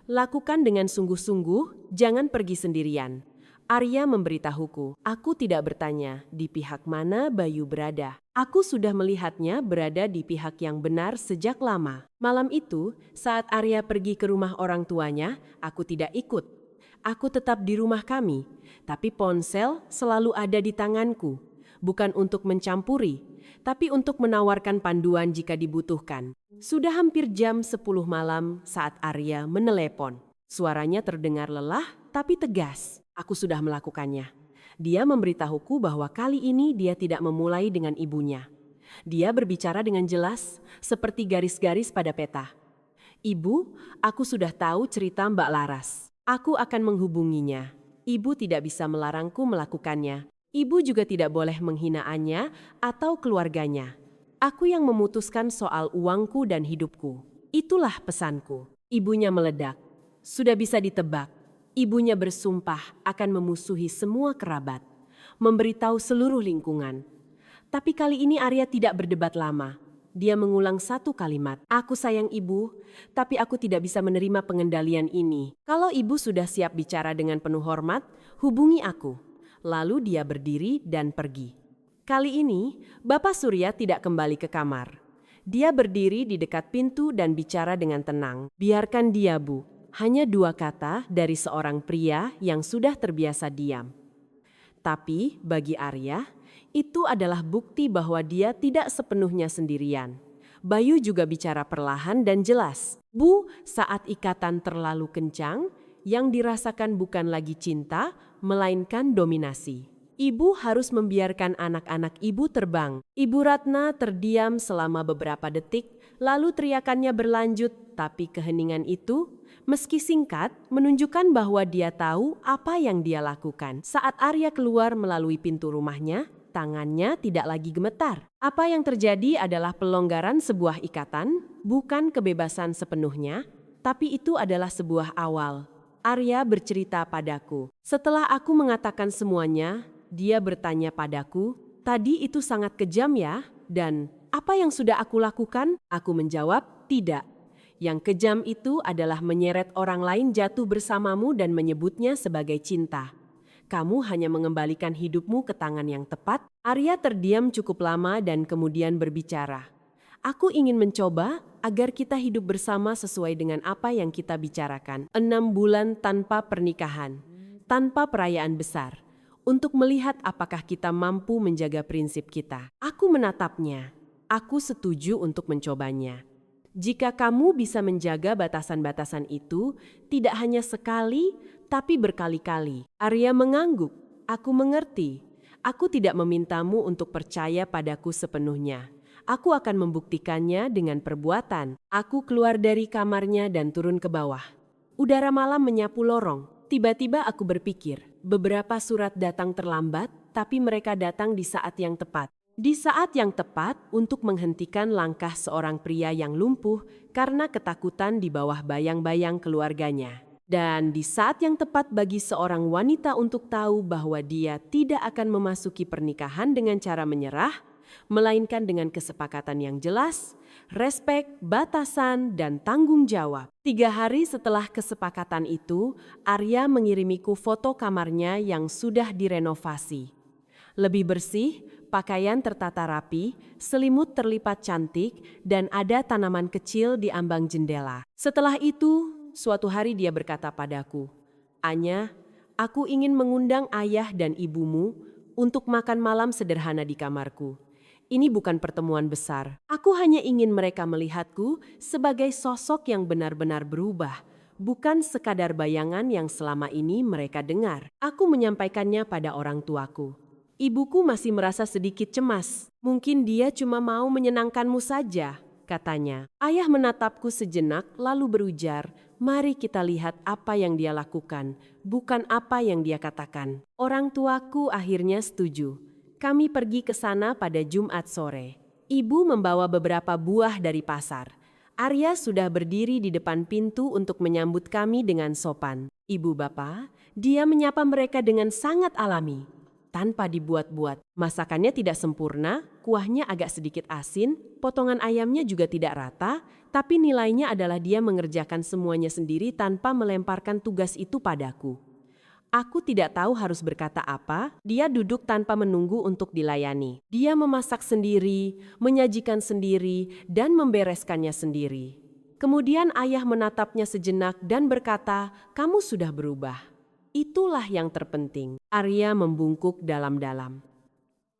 Lakukan dengan sungguh-sungguh, jangan pergi sendirian. Arya memberitahuku, aku tidak bertanya di pihak mana Bayu berada. Aku sudah melihatnya berada di pihak yang benar sejak lama. Malam itu, saat Arya pergi ke rumah orang tuanya, aku tidak ikut. Aku tetap di rumah kami, tapi ponsel selalu ada di tanganku. Bukan untuk mencampuri, tapi untuk menawarkan panduan jika dibutuhkan. Sudah hampir jam 10 malam saat Arya menelepon. Suaranya terdengar lelah tapi tegas. Aku sudah melakukannya. Dia memberitahuku bahwa kali ini dia tidak memulai dengan ibunya. Dia berbicara dengan jelas, seperti garis-garis pada peta. Ibu, aku sudah tahu cerita Mbak Laras. Aku akan menghubunginya. Ibu tidak bisa melarangku melakukannya. Ibu juga tidak boleh menghinaannya atau keluarganya. Aku yang memutuskan soal uangku dan hidupku. Itulah pesanku. Ibunya meledak. Sudah bisa ditebak. Ibunya bersumpah akan memusuhi semua kerabat, memberitahu seluruh lingkungan. Tapi kali ini Arya tidak berdebat lama. Dia mengulang satu kalimat, aku sayang ibu, tapi aku tidak bisa menerima pengendalian ini. Kalau ibu sudah siap bicara dengan penuh hormat, hubungi aku. Lalu dia berdiri dan pergi. Kali ini, Bapak Surya tidak kembali ke kamar. Dia berdiri di dekat pintu dan bicara dengan tenang. Biarkan dia, Bu. Hanya 2 kata dari seorang pria yang sudah terbiasa diam. Tapi bagi Arya, itu adalah bukti bahwa dia tidak sepenuhnya sendirian. Bayu juga bicara perlahan dan jelas. Bu, saat ikatan terlalu kencang, yang dirasakan bukan lagi cinta, melainkan dominasi. Ibu harus membiarkan anak-anak ibu terbang. Ibu Ratna terdiam selama beberapa detik, lalu teriakannya berlanjut, tapi keheningan itu, meski singkat, menunjukkan bahwa dia tahu apa yang dia lakukan. Saat Arya keluar melalui pintu rumahnya, tangannya tidak lagi gemetar. Apa yang terjadi adalah pelonggaran sebuah ikatan, bukan kebebasan sepenuhnya, tapi itu adalah sebuah awal. Arya bercerita padaku. Setelah aku mengatakan semuanya, dia bertanya padaku, tadi itu sangat kejam ya? Dan apa yang sudah aku lakukan? Aku menjawab, tidak. Yang kejam itu adalah menyeret orang lain jatuh bersamamu dan menyebutnya sebagai cinta. Kamu hanya mengembalikan hidupmu ke tangan yang tepat. Arya terdiam cukup lama dan kemudian berbicara. Aku ingin mencoba agar kita hidup bersama sesuai dengan apa yang kita bicarakan. 6 bulan tanpa pernikahan, tanpa perayaan besar. Untuk melihat apakah kita mampu menjaga prinsip kita. Aku menatapnya. Aku setuju untuk mencobanya. Jika kamu bisa menjaga batasan-batasan itu, tidak hanya sekali, tapi berkali-kali. Arya mengangguk. Aku mengerti. Aku tidak memintamu untuk percaya padaku sepenuhnya. Aku akan membuktikannya dengan perbuatan. Aku keluar dari kamarnya dan turun ke bawah. Udara malam menyapu lorong. Tiba-tiba aku berpikir, beberapa surat datang terlambat, tapi mereka datang di saat yang tepat. Di saat yang tepat untuk menghentikan langkah seorang pria yang lumpuh karena ketakutan di bawah bayang-bayang keluarganya. Dan di saat yang tepat bagi seorang wanita untuk tahu bahwa dia tidak akan memasuki pernikahan dengan cara menyerah, melainkan dengan kesepakatan yang jelas, respek, batasan, dan tanggung jawab. 3 hari setelah kesepakatan itu, Arya mengirimiku foto kamarnya yang sudah direnovasi. Lebih bersih, pakaian tertata rapi, selimut terlipat cantik, dan ada tanaman kecil di ambang jendela. Setelah itu, suatu hari dia berkata padaku, "Anya, aku ingin mengundang ayah dan ibumu untuk makan malam sederhana di kamarku. Ini bukan pertemuan besar. Aku hanya ingin mereka melihatku sebagai sosok yang benar-benar berubah, bukan sekadar bayangan yang selama ini mereka dengar." Aku menyampaikannya pada orang tuaku. "Ibuku masih merasa sedikit cemas. Mungkin dia cuma mau menyenangkanmu saja," katanya. Ayah menatapku sejenak lalu berujar, "Mari kita lihat apa yang dia lakukan, bukan apa yang dia katakan." Orang tuaku akhirnya setuju. Kami pergi ke sana pada Jumat sore. Ibu membawa beberapa buah dari pasar. Arya sudah berdiri di depan pintu untuk menyambut kami dengan sopan. "Ibu bapak," dia menyapa mereka dengan sangat alami, tanpa dibuat-buat. Masakannya tidak sempurna, kuahnya agak sedikit asin, potongan ayamnya juga tidak rata, tapi nilainya adalah dia mengerjakan semuanya sendiri tanpa melemparkan tugas itu padaku. Aku tidak tahu harus berkata apa, dia duduk tanpa menunggu untuk dilayani. Dia memasak sendiri, menyajikan sendiri, dan membereskannya sendiri. Kemudian ayah menatapnya sejenak dan berkata, "Kamu sudah berubah. Itulah yang terpenting." Arya membungkuk dalam-dalam.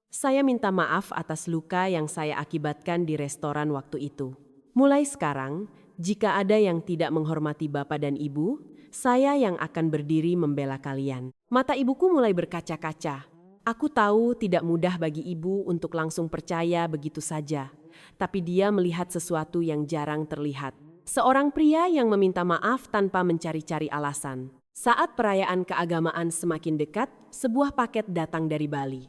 "Saya minta maaf atas luka yang saya akibatkan di restoran waktu itu. Mulai sekarang, jika ada yang tidak menghormati bapak dan ibu, saya yang akan berdiri membela kalian." Mata ibuku mulai berkaca-kaca. Aku tahu tidak mudah bagi ibu untuk langsung percaya begitu saja. Tapi dia melihat sesuatu yang jarang terlihat. Seorang pria yang meminta maaf tanpa mencari-cari alasan. Saat perayaan keagamaan semakin dekat, sebuah paket datang dari Bali.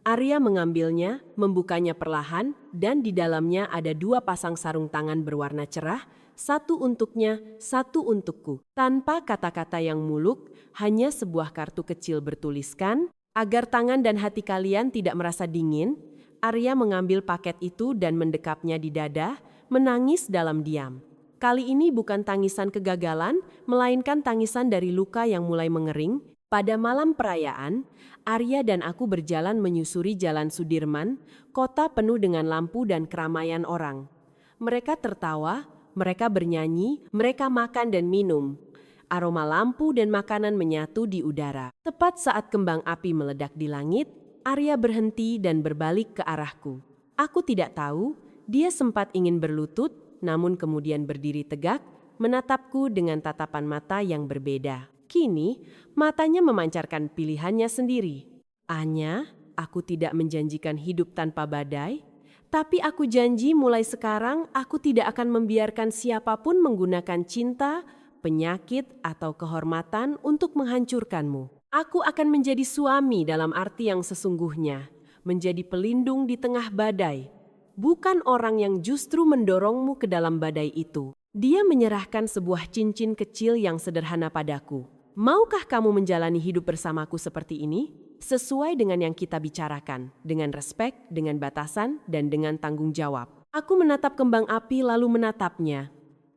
Arya mengambilnya, membukanya perlahan, dan di dalamnya ada 2 pasang sarung tangan berwarna cerah, satu untuknya, satu untukku. Tanpa kata-kata yang muluk, hanya sebuah kartu kecil bertuliskan, "Agar tangan dan hati kalian tidak merasa dingin," Arya mengambil paket itu dan mendekapnya di dada, menangis dalam diam. Kali ini bukan tangisan kegagalan, melainkan tangisan dari luka yang mulai mengering. Pada malam perayaan, Arya dan aku berjalan menyusuri Jalan Sudirman, kota penuh dengan lampu dan keramaian orang. Mereka tertawa, mereka bernyanyi, mereka makan dan minum. Aroma lampu dan makanan menyatu di udara. Tepat saat kembang api meledak di langit, Arya berhenti dan berbalik ke arahku. Aku tidak tahu, dia sempat ingin berlutut, namun kemudian berdiri tegak, menatapku dengan tatapan mata yang berbeda. Kini, matanya memancarkan pilihannya sendiri. "Anya, aku tidak menjanjikan hidup tanpa badai, tapi aku janji mulai sekarang aku tidak akan membiarkan siapapun menggunakan cinta, penyakit, atau kehormatan untuk menghancurkanmu. Aku akan menjadi suami dalam arti yang sesungguhnya, menjadi pelindung di tengah badai, bukan orang yang justru mendorongmu ke dalam badai itu." Dia menyerahkan sebuah cincin kecil yang sederhana padaku. "Maukah kamu menjalani hidup bersamaku seperti ini? Sesuai dengan yang kita bicarakan, dengan respek, dengan batasan, dan dengan tanggung jawab." Aku menatap kembang api lalu menatapnya.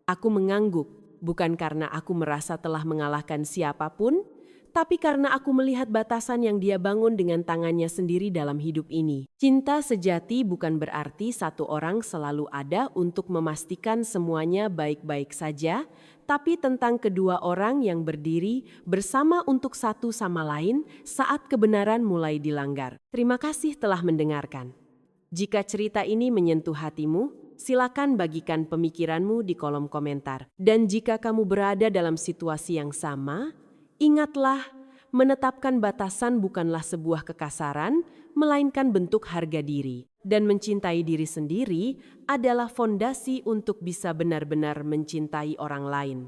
Aku mengangguk, bukan karena aku merasa telah mengalahkan siapapun, tapi karena aku melihat batasan yang dia bangun dengan tangannya sendiri dalam hidup ini. Cinta sejati bukan berarti satu orang selalu ada untuk memastikan semuanya baik-baik saja, tapi tentang kedua orang yang berdiri bersama untuk satu sama lain saat kebenaran mulai dilanggar. Terima kasih telah mendengarkan. Jika cerita ini menyentuh hatimu, silakan bagikan pemikiranmu di kolom komentar. Dan jika kamu berada dalam situasi yang sama, ingatlah, menetapkan batasan bukanlah sebuah kekasaran, melainkan bentuk harga diri. Dan mencintai diri sendiri adalah fondasi untuk bisa benar-benar mencintai orang lain.